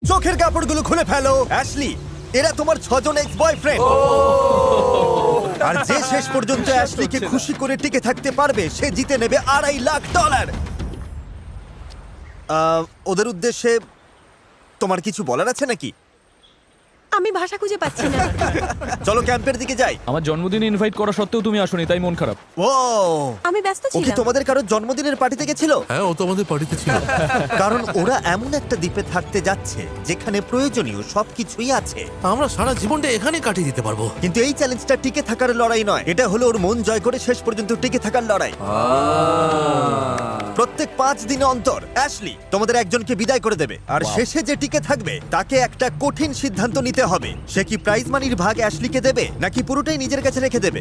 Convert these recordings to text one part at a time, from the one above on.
চোখের কাপড়গুলো খুলে ফেলো। অ্যাশলি, এরা তোমার 6 জন এক্স বয়ফ্রেন্ড। আর যে শেষ পর্যন্ত অ্যাশলিকে খুশি করে টিকে থাকতে পারবে সে জিতে নেবে $2.5 লাখ। ওদের উদ্দেশ্যে তোমার কিছু বলার আছে নাকি? আমি ভাষা খুঁজে পাচ্ছি না। চলো ক্যাম্পের দিকে যাই। আমার জন্মদিনে ইনভাইট করা সত্ত্বেও তুমি আসোনি, তাই মন খারাপ। ও, আমি ব্যস্ত ও কি ছিলাম। তোমাদের কারোর জন্মদিনের পার্টিতে গেছিল? হ্যাঁ, ও তো আমাদের পার্টিতে ছিল। কারণ ওরা এমন একটা দ্বীপে থাকতে যাচ্ছে যেখানে প্রয়োজনীয় সবকিছুই আছে। আমরা সারা জীবনটা এখানে কাটিয়ে দিতে পারবো। কিন্তু এই চ্যালেঞ্জটা টিকে থাকার লড়াই নয়, এটা হলো ওর মন জয় করে শেষ পর্যন্ত টিকে থাকার লড়াই। প্রত্যেক 5 দিন অন্তর অ্যাশলি তোমাদের একজনকে বিদায় করে দেবে, আর শেষে যে টিকে থাকবে তাকে একটা কঠিন সিদ্ধান্ত নিতে হবে। সে কি প্রাইজ মানির ভাগ অ্যাশলিকে দেবে নাকি পুরোটাই নিজের কাছে রেখে দেবে?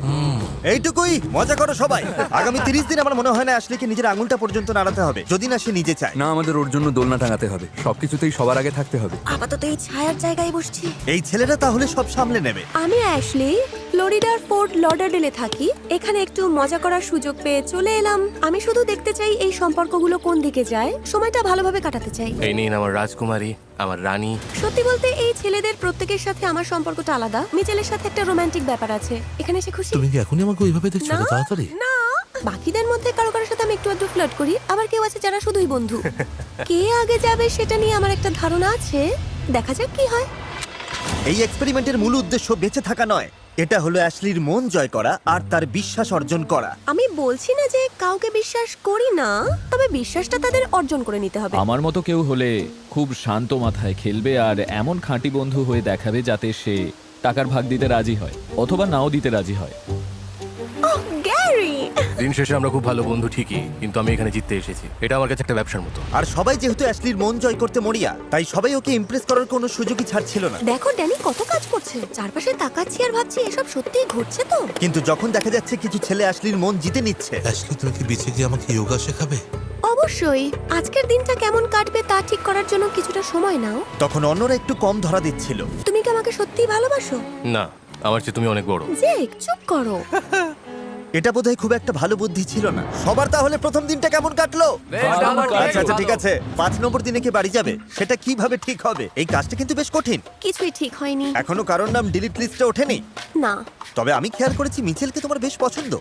এইটুকুই, মজা করো সবাই। আগামী 30 দিন আমার মনে হয় না অ্যাশলিকে নিজের আঙুলটা পর্যন্ত নাড়াতে হবে, যদি না সে নিজে চায়। না, আমাদের ওর জন্য দোলনা টাঙাতে হবে, সবকিছুতেই সবার আগে থাকতে হবে। আপাতত এই ছায়ার জায়গায় বসছি। এই ছেলেরা তাহলে সব সামলে নেবে। আমি অ্যাশলি, ফ্লোরিডার ফোর্ট লডারডেলে থাকি। এখানে একটু মজা করার সুযোগ পেয়ে চলে এলাম। আমি শুধু দেখতে চাই এই সম্পর্কগুলো কোন দিকে যায়, সময়টা ভালোভাবে কাটাতে চাই। এই নিন আমার রাজকুমারী, আমার রানী। সত্যি বলতে এই ছেলেদের প্রত্যেকের সাথে আমার সম্পর্কটা আলাদা। মিচেলের সাথে একটা রোমান্টিক ব্যাপার আছে। এখানে এসে খুশি? তুমি কি এখনই আমাকে ওইভাবে দেখছো? না, এত তাড়াতাড়ি? না। বাকিদের মধ্যে কারো কারোর সাথে আমি একটু আধটু ফ্লার্ট করি, আবার কেউ আছে যারা শুধুই বন্ধু। কে আগে যাবে সেটা নিয়ে আমার একটা ধারণা আছে, দেখা যাক কি হয়। এই এক্সপেরিমেন্টের মূল উদ্দেশ্য বেঁচে থাকা নয়, এটা হলো অ্যাশলির মন জয় করা আর তার বিশ্বাস অর্জন করা। আমি বলছি না যে কাউকে বিশ্বাস করি না, তবে বিশ্বাসটা তাদের অর্জন করে নিতে হবে। আমার মতো কেউ হলে খুব শান্ত মাথায় খেলবে আর এমন খাঁটি বন্ধু হয়ে দেখাবে যাতে সে টাকার ভাগ দিতে রাজি হয় অথবা নাও দিতে রাজি হয়। ওহ, গ্যারি! দিন শেষে আমরা খুব ভালো বন্ধু ঠিকই, কিন্তু আমি এখানে জিততে এসেছি। এটা আমার কাছে একটা ব্যবসার মতো। আর সবাই যেহেতু অ্যাশলির মন জয় করতে মরিয়া, তাই সবাই ওকে ইমপ্রেস করার কোনো সুযোগই ছাড়ছিল না। দেখো ড্যানি কত কাজ করছে, চারপাশে তাকাচ্ছি আর ভাবছি এসব সত্যিই ঘটছে তো। কিন্তু যখন দেখা যাচ্ছে কিছু ছেলে অ্যাশলির মন জিতে নিচ্ছে, অ্যাশলি, তুমি কি বেঁচে গিয়ে আমাকে যোগা শেখাবে? অবশ্যই। আজকের দিনটা কেমন কাটবে তা ঠিক করার জন্য কিছুটা সময় নাও। তখন অন্যরা একটু কম ধরা দিচ্ছিল। তুমি কি আমাকে সত্যিই ভালোবাসো? না, আমার চেয়ে তুমি অনেক বড়। জেক, চুপ করো। এটা বোধহয় খুব একটা ভালো বুদ্ধি ছিল না। সবার তাহলে প্রথম দিনটা কেমন কাটলো? আচ্ছা আচ্ছা, ঠিক আছে। 5 নম্বর দিনে কে বাড়ি যাবে সেটা কিভাবে ঠিক হবে? এই কাজটা কিন্তু বেশ কঠিন। কিছুই ঠিক হয়নি। এখনো কারোর নাম ডিলিট লিস্টে ওঠেনি। না, তবে আমি খেয়াল করেছি মিচেলকে তোমার বেশ পছন্দ।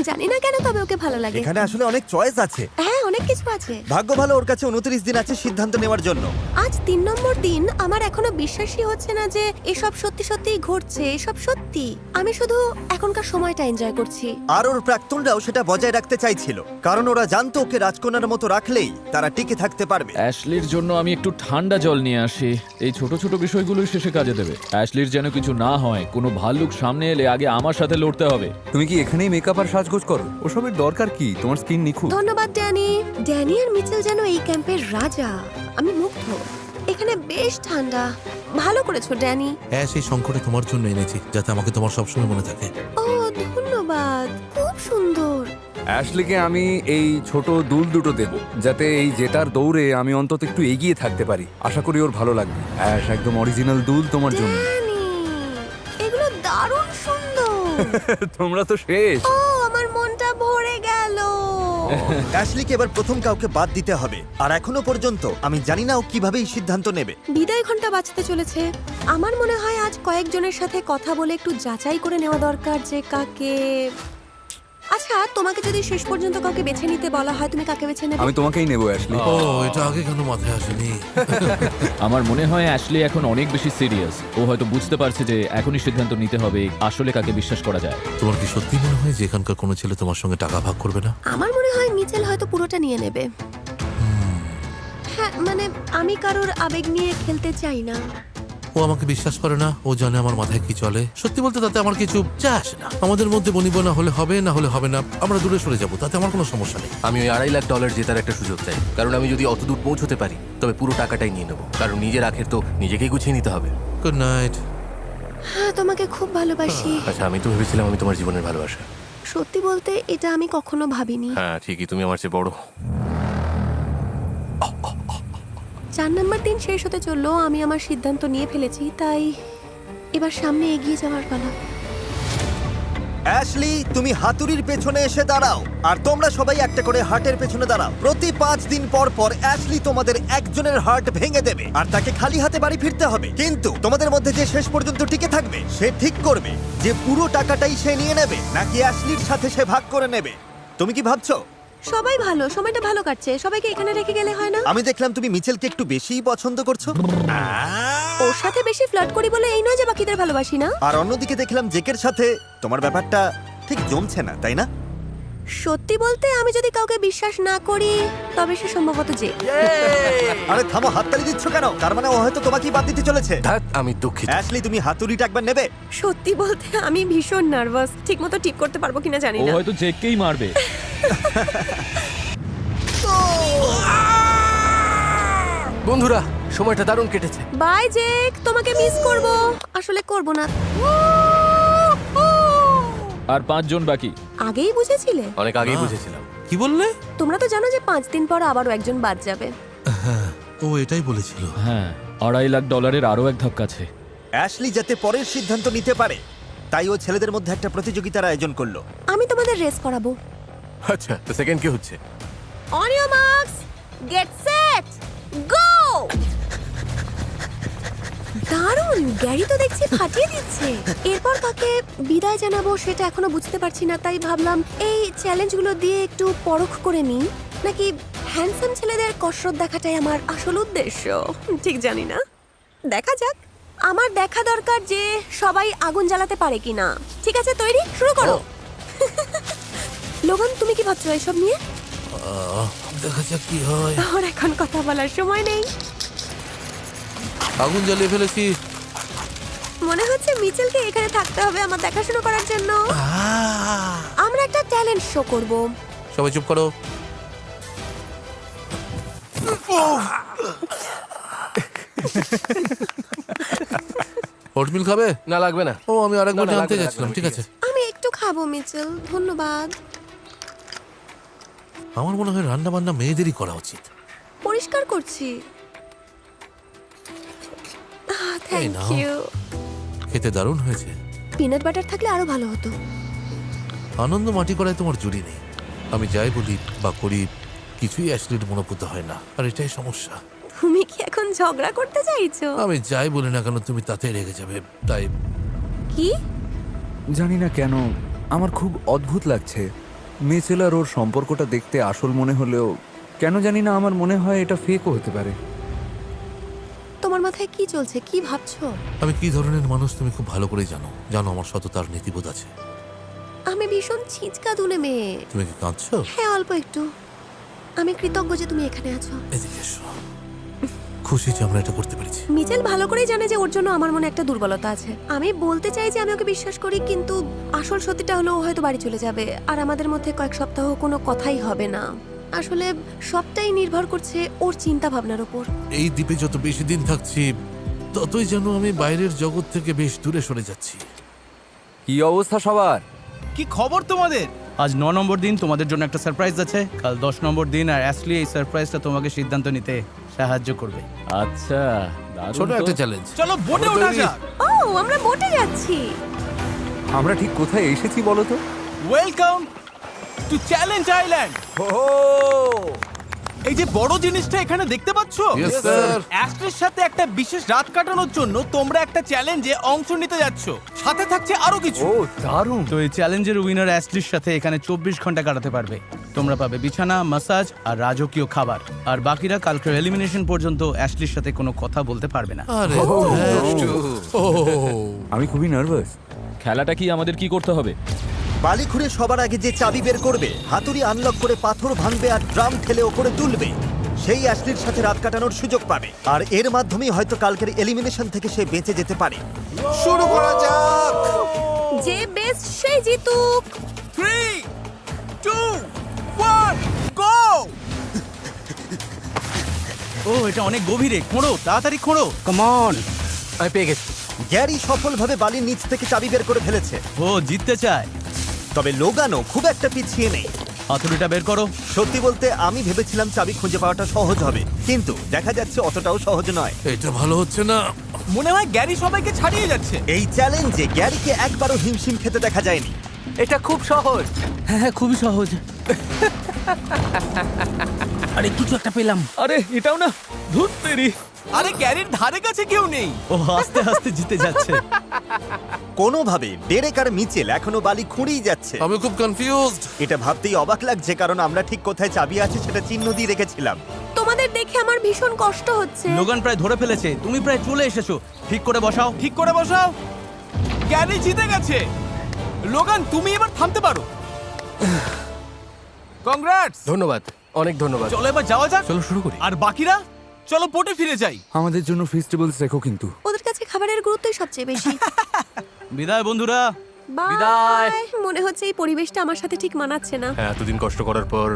জানি না কেন, তবে ওকে ভালো লাগে। এখানে আসলে অনেক চয়েস আছে। হ্যাঁ, অনেক কিছু আছে। ভাগ্য ভালো, ওর কাছে 29 দিন আছে সিদ্ধান্ত নেওয়ার জন্য। আজ 3 নম্বর দিন। আমার এখনো বিশ্বাসই হচ্ছে না যে এসব সত্যি সত্যিই ঘটছে। এসব সত্যি। আমি শুধু এখনকার সময়টা এনজয় করছি। আর ওর প্রাক্তনরাও সেটা বজায় রাখতে চাইছিল, কারণ ওরা জানতো ওকে রাজকন্যার মতো রাখলেই তারা টিকে থাকতে পারবে। অ্যাশলির জন্য আমি একটু ঠান্ডা জল নিয়ে আসি। এই ছোট ছোট বিষয়গুলোই শেষে কাজে দেবে। অ্যাশলির যেন কিছু না হয়, কোনো ভাল্লুক সামনে এলে আগে আমার সাথে লড়তে হবে। তুমি কি এখানেই মেকআপ আর সাজগোজ করো? ওসবের দরকার কি? তোমার স্কিন নিখুঁত। ধন্যবাদ ড্যানি। ড্যানি আর মিচেল যেন এই ক্যাম্পের রাজা। আমি মুগ্ধ। এখানে বেশ ঠান্ডা। ভালো করেছো ড্যানি। হ্যাঁ, সেই সংকটে তোমার জন্য এনেছি, যাতে আমাকে তোমার সবসময় মনে থাকে। ও, ধন্যবাদ। খুব সুন্দর। অ্যাশলিকে আমি এই ছোট দুল দুটো দেব, যাতে এই জেতার দৌড়ে আমি অন্তত একটু এগিয়ে থাকতে পারি। আশা করি ওর ভালো লাগবে। অ্যাশ, একদম অরিজিনাল দুল তোমার জন্য। ড্যানি, এগুলো দারুণ সুন্দর। তোমরা তো শেষ। ও, আমার মনটা ভরে গেল। অ্যাশলিকে এবার প্রথম কাউকে বাদ দিতে হবে, আর এখনো পর্যন্ত আমি জানি না ও কিভাবে এই সিদ্ধান্ত নেবে। বিদায় ঘন্টা বাজতে চলেছে। আমার মনে হয় আজ কয়েকজনের সাথে কথা বলে একটু যাচাই করে নেওয়া দরকার যে কাকে। আচ্ছা, তোমাকে যদি শেষ পর্যন্ত কাউকে বেছে নিতে বলা হয়, তুমি কাকে বেছে নেবে? আমি তোমাকেই নেবো অ্যাশলি। ও, এটা আগে কেন মাথায় আসেনি? আমার মনে হয় অ্যাশলি এখন অনেক বেশি সিরিয়াস। ও হয়তো বুঝতে পারছে যে এখনই সিদ্ধান্ত নিতে হবে আসলে কাকে বিশ্বাস করা যায়। তোমার কি সত্যি মনে হয় যে এখানকার কোনো ছেলে তোমার সঙ্গে টাকা ভাগ করবে না? আমার মনে হয় মিচেল হয়তো পুরোটা নিয়ে নেবে। হ্যাঁ, মানে আমি কারোর আবেগ নিয়ে খেলতে চাই না। ও আমাকে বিশ্বাস করে না, ও জানে আমার মাথায় কি চলে। সত্যি বলতে তাতে আমার কিছু যায় আসে না। আমাদের মধ্যে বনিবনা হলে হবে, না হলে হবে না। আমরা দূরে সরে যাবো, তাতে আমার কোনো সমস্যা নেই। আমি ওই $2.5 লাখ জেতার একটা সুযোগ চাই, কারণ আমি যদি অত দূর পৌঁছতে পারি তবে পুরো টাকাটাই নিয়ে নেবো। কারণ নিজের আখের তো নিজেকেই গুছিয়ে নিতে হবে। Good night. হ্যাঁ, তোমাকে খুব ভালোবাসি। আচ্ছা, আমি তো ভেবেছিলাম আমি তোমার জীবনের ভালোবাসা। সত্যি বলতে এটা আমি কখনো ভাবিনি। হ্যাঁ ঠিকই, তুমি আমার চেয়ে বড়। 4 নম্বর দিন শেষ হতে চললো। আমি আমার সিদ্ধান্ত নিয়ে ফেলেছি, তাই এবার সামনে এগিয়ে যাওয়ার পালা। অ্যাশলি, তুমি হাতুড়ির পেছনে এসে দাঁড়াও আর তোমরা সবাই একটা করে হার্টের পেছনে দাঁড়াও। প্রতি 5 দিন পর পর অ্যাশলি তোমাদের একজনের হার্ট ভেঙে দেবে আর তাকে খালি হাতে বাড়ি ফিরতে হবে। কিন্তু তোমাদের মধ্যে যে শেষ পর্যন্ত টিকে থাকবে সে ঠিক করবে যে পুরো টাকাটাই সে নিয়ে নেবে নাকি অ্যাশলির সাথে সে ভাগ করে নেবে। তুমি কি ভাবছো? সবাই ভালো, সময়টা ভালো কাটছে, সবাইকে এখানে রেখে গেলে হয় না? আমি দেখলাম তুমি মিচেলকে একটু বেশিই পছন্দ করছো। ওর সাথে বেশি ফ্লার্ট করি বলে এই নয় যে বাকিদের ভালোবাসি না। আর অন্যদিকে দেখলাম জেকের সাথে তোমার ব্যাপারটা ঠিক জমছে না, তাই না? সত্যি বলতে আমি যদি কাউকে বিশ্বাস না করি তবে সে সম্ভবত যে। আরে থামো, হাততালি দিচ্ছ কেন? তার মানে ও হয়তো তোমাকেই বাদ দিতে চলেছে। ধ্যাৎ, আমি দুঃখিত। অ্যাশলি, তুমি হাতুড়িটা একবার নেবে? সত্যি বলতে আমি ভীষণ নার্ভাস, ঠিকমতো টিপ করতে পারবো কিনা জানি ও না। হয়তো জেককেই মারবে। বন্ধুরা, সময়টা দারুণ কেটেছে। বাই জেক, তোমাকে মিস করব। আসলে করব না। আর 5 জন বাকি। আগেই বুঝেছিলে? অনেক আগেই বুঝেছিলাম। কি বললে? তোমরা তো জানো যে 5 দিন পর আবারও একজন বাদ যাবে। হ্যাঁ, ও এটাই বলেছিল। হ্যাঁ, $2.5 লাখ আরো এক ধাপ কাছে। অ্যাশলি যাতে পরের সিদ্ধান্ত নিতে পারে তাই ও ছেলেদের মধ্যে একটা প্রতিযোগিতার আয়োজন করলো। আমি তোমাদের রেস করাবো। আচ্ছা, তো সেকেন্ড কি হচ্ছে? On your marks, get set, go! দারুণ, গ্যারি তো দেখছি ফাটিয়ে দিচ্ছে। এরপর কাকে বিদায় জানাবো সেটা এখনো বুঝতে পারছি না, তাই ভাবলাম এই চ্যালেঞ্জগুলো দিয়ে একটু পরখ করে নিই, নাকি হ্যান্ডসাম ছেলেদের কসরত দেখাটাই আমার আসল উদ্দেশ্য। ঠিক জানি না, দেখা যাক। আমার দেখা দরকার যে সবাই আগুন জ্বালাতে পারে কিনা। ঠিক আছে, তৈরি, শুরু করো। লোগান, তুমি কি ভাবছো এসব নিয়ে? দেখা যাক কি হয়। ওর এখন কথা বলার সময় নেই। আগুন জ্বালিয়ে ফেলেছি। মনে হচ্ছে মিচেলকে এখানে থাকতে হবে আমার দেখাশোনা করার জন্য। আমরা একটা ট্যালেন্ট শো করব। সবাই চুপ করো। ওটমিল খাবে? না, লাগবে না। ও, আমি আরেকবার না, না, জানতে লাগবে না, যাচ্ছিলাম। লাগবে না, ঠিক ঠিক আছে। আমি একটু খাবো মিচেল, ধন্যবাদ। আমার মনে হয় রান্না বান্না মেয়েদেরই করা উচিত। পরিষ্কার করছি। Thank now. ইউ। খেতে দারুণ হয়েছে। পিনাট বাটার থাকলে আরো ভালো হতো। আনন্দ মাটি করায় তোমার জুড়ি নেই। আমি যাই বলি বা করি কিছুই অ্যাশলির মনোপুত হয় না, আর এটাই সমস্যা। তুমি কি এখন ঝগড়া করতে চাইছো? আমি যাই বলি না কেন তুমি তাতে রেগে যাবে, তাই কি? জানি না কেন আমার খুব অদ্ভুত লাগছে। মিচেল আর ওর সম্পর্কটা দেখতে আসল মনে হলেও কেন জানি না আমার মনে হয় এটা ফেকও হতে পারে। তোমার মাথায় কি চলছে, কি ভাবছো? আমি কি ধরনের মানুষ তুমি খুব ভালো করেই জানো। জানো আমার সততার নীতিবোধ আছে। আমি ভীষণ ছিচকা দুলে মেয়ে। তুমি কি কাঁদছো? হ্যাঁ, অল্প একটু। আমি কৃতজ্ঞ যে তুমি এখানে আছো। এদিকে এসো। খুশি যে আমরা এটা করতে পেরেছি। মিচেল ভালো করেই জানে যে ওর জন্য আমার মনে একটা দুর্বলতা আছে। আমি বলতে চাই যে আমি ওকে বিশ্বাস করি, কিন্তু আসল সত্যিটা হলো ও হয়তো বাড়ি চলে যাবে আর আমাদের মধ্যে কয়েক সপ্তাহ কোনো কথাই হবে না। আসলে সবটাই নির্ভর করছে ওর চিন্তা ভাবনার উপর। এই দ্বীপে যত বেশি দিন থাকছি ততই যেন আমি বাইরের জগৎ থেকে বেশ দূরে সরে যাচ্ছি। কি অবস্থা সবার? কি খবর তোমাদের? আজ 9 নম্বর দিন, তোমাদের জন্য একটা সারপ্রাইজ আছে। কাল 10 নম্বর দিন, আর অ্যাশলি এই সারপ্রাইজটা তোমাকে সিদ্ধান্ত নিতে সাহায্য করবে। আচ্ছা, দারুণ ছোট তো। একটা চ্যালেঞ্জ। চলো বোটে ওঠা যাক। ও, আমরা বোটে যাচ্ছি। আমরা ঠিক কোথায় এসেছি বলো তো? Welcome to challenge island. এই যে বড় জিনিসটা এখানে দেখতে পাচ্ছ, Yes, sir. অ্যাশলির সাথে একটা বিশেষ রাত কাটানোর জন্য তোমরা একটা চ্যালেঞ্জে অংশ নিতে যাচ্ছ। সাথে থাকছে আরো কিছু। ও দারুণ। তো এই চ্যালেঞ্জের উইনার অ্যাশলির সাথে এখানে 24 ঘন্টা কাটাতে পারবে। তোমরা পাবে বিছানা, মাসাজ আর রাজকীয় খাবার। আর বাকিরা কালকের এলিমিনেশন পর্যন্ত অ্যাশলির সাথে কোনো কথা বলতে পারবে না। আরে ও, আমি খুবই নার্ভাস। খেলাটা কি আমাদের কি করতে হবে? বালি খুঁড়ে সবার আগে যে চাবি বের করবে, হাতুড়ি আনলক করে পাথর ভাঙবে আর ড্রাম ঠেলে ওপরে তুলবে, সেই অ্যাশলির সাথে রাত কাটানোর সুযোগ পাবে। আর এর মাধ্যমেই হয়তো কালকের এলিমিনেশন থেকে সে বেঁচে যেতে পারে। শুরু করা যাক। যে বেস্ট সেই জিতুক। 3, 2, 1, গো! ও, এটা অনেক গভীরে। খোঁড়ো, তাড়াতাড়ি খোঁড়ো। Come on. আমি পেয়ে গেছি। গ্যারি সফলভাবে বালির নিচ থেকে চাবি বের করে ফেলেছে, ও জিততে চায়। তবে লোগানও খুব একটা পিছিয়ে নেই। হাতুড়িটা বের করো। সত্যি বলতে আমি ভেবেছিলাম চাবি খুঁজে পাওয়াটা সহজ হবে, কিন্তু দেখা যাচ্ছে অতটাও সহজ নয়। এটা ভালো হচ্ছে না। মনে হয় গ্যারি সবাইকে ছাড়িয়ে যাচ্ছে। এই চ্যালেঞ্জে গ্যারিকে একবারও হিমশিম খেতে দেখা যায়নি। এটা খুব সহজ। হ্যাঁ খুবই সহজ। আরে কিছু একটা পেলাম। আরে এটাও না, ধুর তেরি। আরে গ্যারির ধারে কাছে কেউ নেই। ও আস্তে আস্তে জিতে যাচ্ছে। কোনোভাবে ডেরেক আর মিচেল এখনো বালি খুঁড়েই যাচ্ছে। আমি খুব কনফিউজড। এটা ভাবতেই অবাক লাগছে, কারণ আমরা ঠিক কোথায় চাবি আছে সেটা চিহ্ন দিয়ে রেখেছিলাম। তোমাদের দেখে আমার ভীষণ কষ্ট হচ্ছে। লোগান প্রায় ধরে ফেলেছে, তুমি প্রায় চলে এসেছো। ঠিক করে বসাও। ঠিক করে বসাও। গ্যারি জিতে গেছে। লোগান তুমি এবার থামতে পারো। কংগ্রাটস। ধন্যবাদ, অনেক ধন্যবাদ। চলো এবার যাওয়া যাক। চলো শুরু করি। আর বাকিরা চলো বোটে ফিরে যাই। আমাদের জন্য ফেস্টিভ্যালস রেখো কিন্তু। ওদের কাছে খাবারের গুরুত্বই সবচেয়ে বেশি। বিদায় বন্ধুরা। বাই। মনে হচ্ছে এই পরিবেশটা আমার সাথে ঠিক মানাচ্ছে না। হ্যাঁ, এতদিন কষ্ট করার পর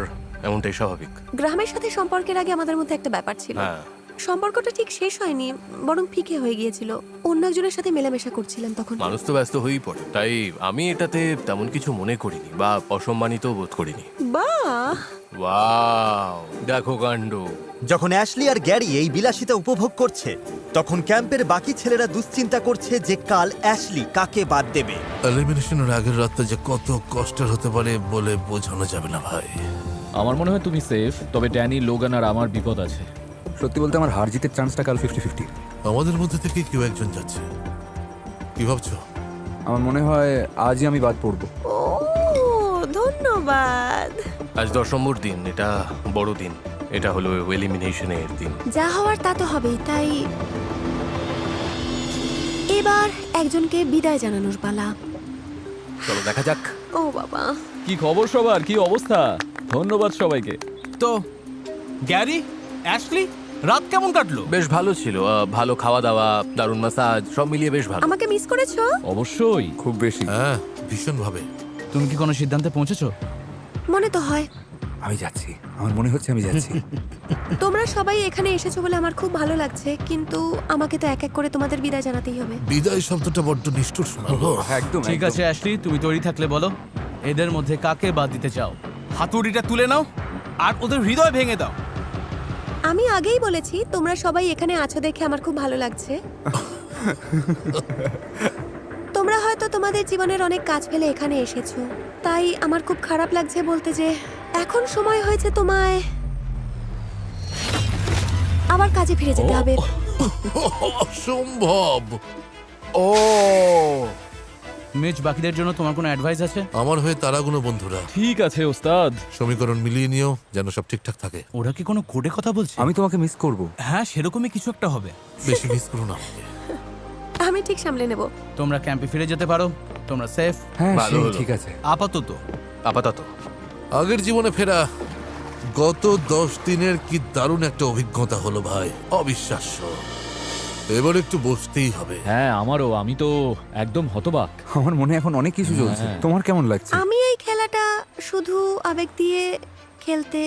এমনটাই স্বাভাবিক। গ্রামের সাথে সম্পর্কের আগে আমাদের মধ্যে একটা ব্যাপার ছিল। হ্যাঁ। সম্পর্কটা ঠিক শেষ হয়নি, বরং ফিকে হয়ে গিয়েছিল। অন্য একজনের সাথে মেলামেশা করছিলাম তখন। মানুষ তো ব্যস্ত হয়েই পড়ে, তাই আমি এটাতে তেমন কিছু মনে করিনি বা অসম্মানিত বোধ করিনি। বাহ, ওয়াও, দেখো কাণ্ড। যখন অ্যাশলি আর গ্যারি এই বিলাসিতা উপভোগ করছে, তখন ক্যাম্পের বাকি ছেলেরা দুশ্চিন্তা করছে যে কাল অ্যাশলি কাকে বাদ দেবে। এলিমিনেশনের আগের রাতটা যে কত কষ্টের হতে পারে বলে বোঝানো যাবে না ভাই। আমার মনে হয় তুমি সেফ, তবে ড্যানি, লোগান আর আমার বিপদ আছে। সত্যি বলতে আমার হার জিতের চান্সটা কাল 50-50। আমাদের মধ্যে থেকে কেউ একজন যাচ্ছে। কি ভাবছো? আমার মনে হয় আজই আমি বাদ পড়বো। ও ধন্যবাদ। আজ 10 নম্বর দিন, এটা বড় দিন। এটা হলো এলিমিনেশনের দিন। যা হওয়ার তা তো হবেই, তাই এবার একজনকে বিদায় জানানোর পালা। চলো দেখা যাক। ও বাবা, কি খবর সবার, কি অবস্থা? ধন্যবাদ সবাইকে। তো গ্যারি, অ্যাশলি, রাত কেমন কাটলো? বেশ ভালো ছিল, ভালো খাওয়া দাওয়া, দারুণ মাসাজ, সব মিলিয়ে বেশ ভালো। আমাকে মিস করেছো? অবশ্যই। খুব বেশি। হ্যাঁ, ভীষণ ভাবে। তুমি কি কোনো সিদ্ধান্তে পৌঁছেছো? মনে তো হয়। আমি যাচ্ছি, আমার মনে হচ্ছে আমি যাচ্ছি। তোমরা সবাই এখানে এসেছো বলে আমার খুব ভালো লাগছে, কিন্তু আমাকে তো এক এক করে তোমাদের বিদায় জানাতেই হবে। বিদায় শব্দটা বড্ড নিষ্ঠুর শোনালো। একদম ঠিক আছে অ্যাশলি, তুমি তৈরি থাকলে বলো, এদের মধ্যে কাকে বাদ দিতে চাও? হাতুড়িটা তুলে নাও আর ওদের হৃদয় ভেঙে দাও। আমি আগেই বলেছি তোমরা সবাই এখানে আছো দেখে আমার খুব ভালো লাগছে। তোমরা হয়তো তোমাদের জীবনের অনেক কাজ ফেলে এখানে এসেছো, তাই আমার খুব খারাপ লাগছে বলতে যে এখন সময় হয়েছে তোমায় আবার কাজে ফিরে যেতে হবে। অসম্ভব। ও মিচ, বাকিদের জন্য তোমার কোনো অ্যাডভাইস আছে? আমার হয়ে তারাগুলো বন্ধুরা ঠিক আছে ওস্তাদ। সমীকরণ মিলিয়ে নিও যেন সব ঠিকঠাক থাকে। ওরা কি কোনো কোডে কথা বলছে? আমি তোমাকে মিস করব। হ্যাঁ, সেরকমই কিছু একটা হবে। বেশি মিস করো না আমাকে। আমি ঠিক সামলে নেব। তোমরা ক্যাম্পে ফিরে যেতে পারো, তোমরা সেফ হ্যাঁ ভালো হলো। ঠিক আছে। আপাতত। আপাতত আগের জীবনে ফেরা। গত 10 দিনের কি দারুণ একটা অভিজ্ঞতা হলো ভাই, অবিশ্বাস্য। এবার একটু বসতেই হবে। হ্যাঁ আমারও, আমি তো একদম হতবাক। আমার মনে এখন অনেক কিছু চলছে। হ্যাঁ। তোমার কেমন লাগছে? আমি এই খেলাটা শুধু আবেগ দিয়ে খেলতে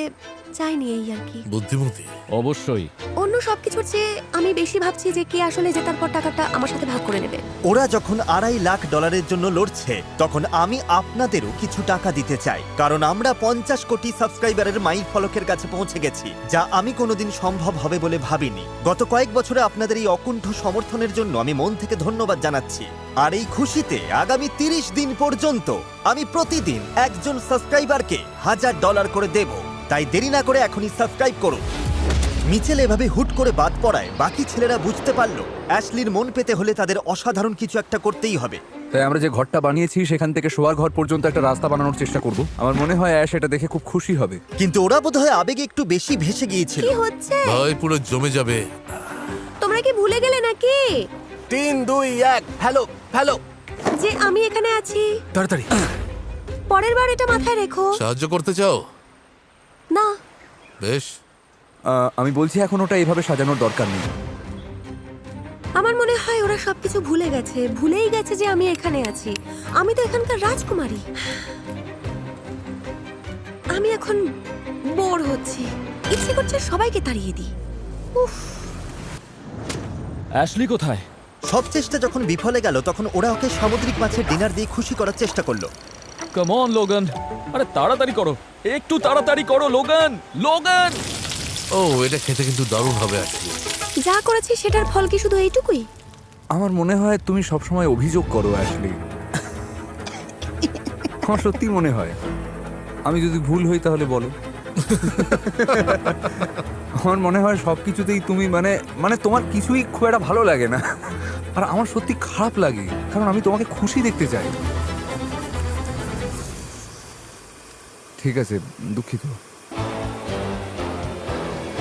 চাইনি, এই আর কি। বুদ্ধিমতী। অবশ্যই। অন্য সবকিছুর চেয়ে আমি বেশি ভাবছি যে কে আসলে জেতার পর টাকাটা আমার সাথে ভাগ করে নেবে। ওরা যখন $2.5 লাখ জন্য লড়ছে, তখন আমি আপনাদেরও কিছু টাকা দিতে চাই, কারণ আমরা 50 কোটি সাবস্ক্রাইবারের মাইল ফলকের কাছে পৌঁছে গেছি, যা আমি কোনোদিন সম্ভব হবে বলে ভাবিনি। গত কয়েক বছরে আপনাদের এই অকুণ্ঠ সমর্থনের জন্য আমি মন থেকে ধন্যবাদ জানাচ্ছি। আর এই খুশিতে আগামী 30 দিন পর্যন্ত আমি প্রতিদিন একজন সাবস্ক্রাইবারকে $1000 করে দেব। তাই দেরি না করে এখনই সাবস্ক্রাইব করুন। মিচেল এভাবে হুট করে বাদ পড়ায় বাকি ছেলেরা বুঝতে পারলো অ্যাশলির মন পেতে হলে তাদের অসাধারণ কিছু একটা করতেই হবে। তাই আমরা যে ঘরটা বানিয়েছি সেখান থেকে শোয়ার ঘর পর্যন্ত একটা রাস্তা বানানোর চেষ্টা করব। আমার মনে হয় অ্যাশ এটা দেখে খুব খুশি হবে। কিন্তু ওরা বোধহয় আবেগে একটু বেশি ভেসে গিয়েছিল। কি হচ্ছে? ভাই পুরো জমে যাবে। তোমরা কি ভুলে গেলে নাকি 3, 2, 1, হ্যালো হ্যালো। যে আমি এখানে আছি? তাড়াতাড়ি। পরের বার এটা মাথায় রেখো। সাহায্য করতে চাও? না, বেশ। আমি বলছি এখন ওটা এইভাবে সাজানোর দরকার নেই। আমার মনে হয় ওরা সবকিছু ভুলে গেছে, ভুলেই গেছে যে আমি এখানে আছি। আমি তো এখানকার রাজকুমারী। আমি এখন বোর হচ্ছি, ইচ্ছে করছে সবাইকে তাড়িয়ে দিই। উফ, অ্যাশলি কোথায়? সব চেষ্টা যখন বিফলে গেল, তখন ওরা ওকে সামুদ্রিক মাছের ডিনার দিয়ে খুশি করার চেষ্টা করলো। কাম অন লোগান, আরে তাড়াতাড়ি করো, একটু তাড়াতাড়ি করো লোগান। লোগান! ও, এটা খেতে কিন্তু দারুণ হবে আসলে। যা করেছি সেটার ফল কি শুধু এইটুকুই? আমার মনে হয় তুমি সবসময় অভিযোগ করো অ্যাশলি। আমার সত্যি মনে হয়। আমি যদি ভুল হই তাহলে বলো। আমার মনে হয় সব কিছুতেই তুমি মানে মানে তোমার কিছুই খুব একটা ভালো লাগে না, আর আমার সত্যি খারাপ লাগে, কারণ আমি তোমাকে খুশি দেখতে চাই। ঠিক আছে, দুঃখিত।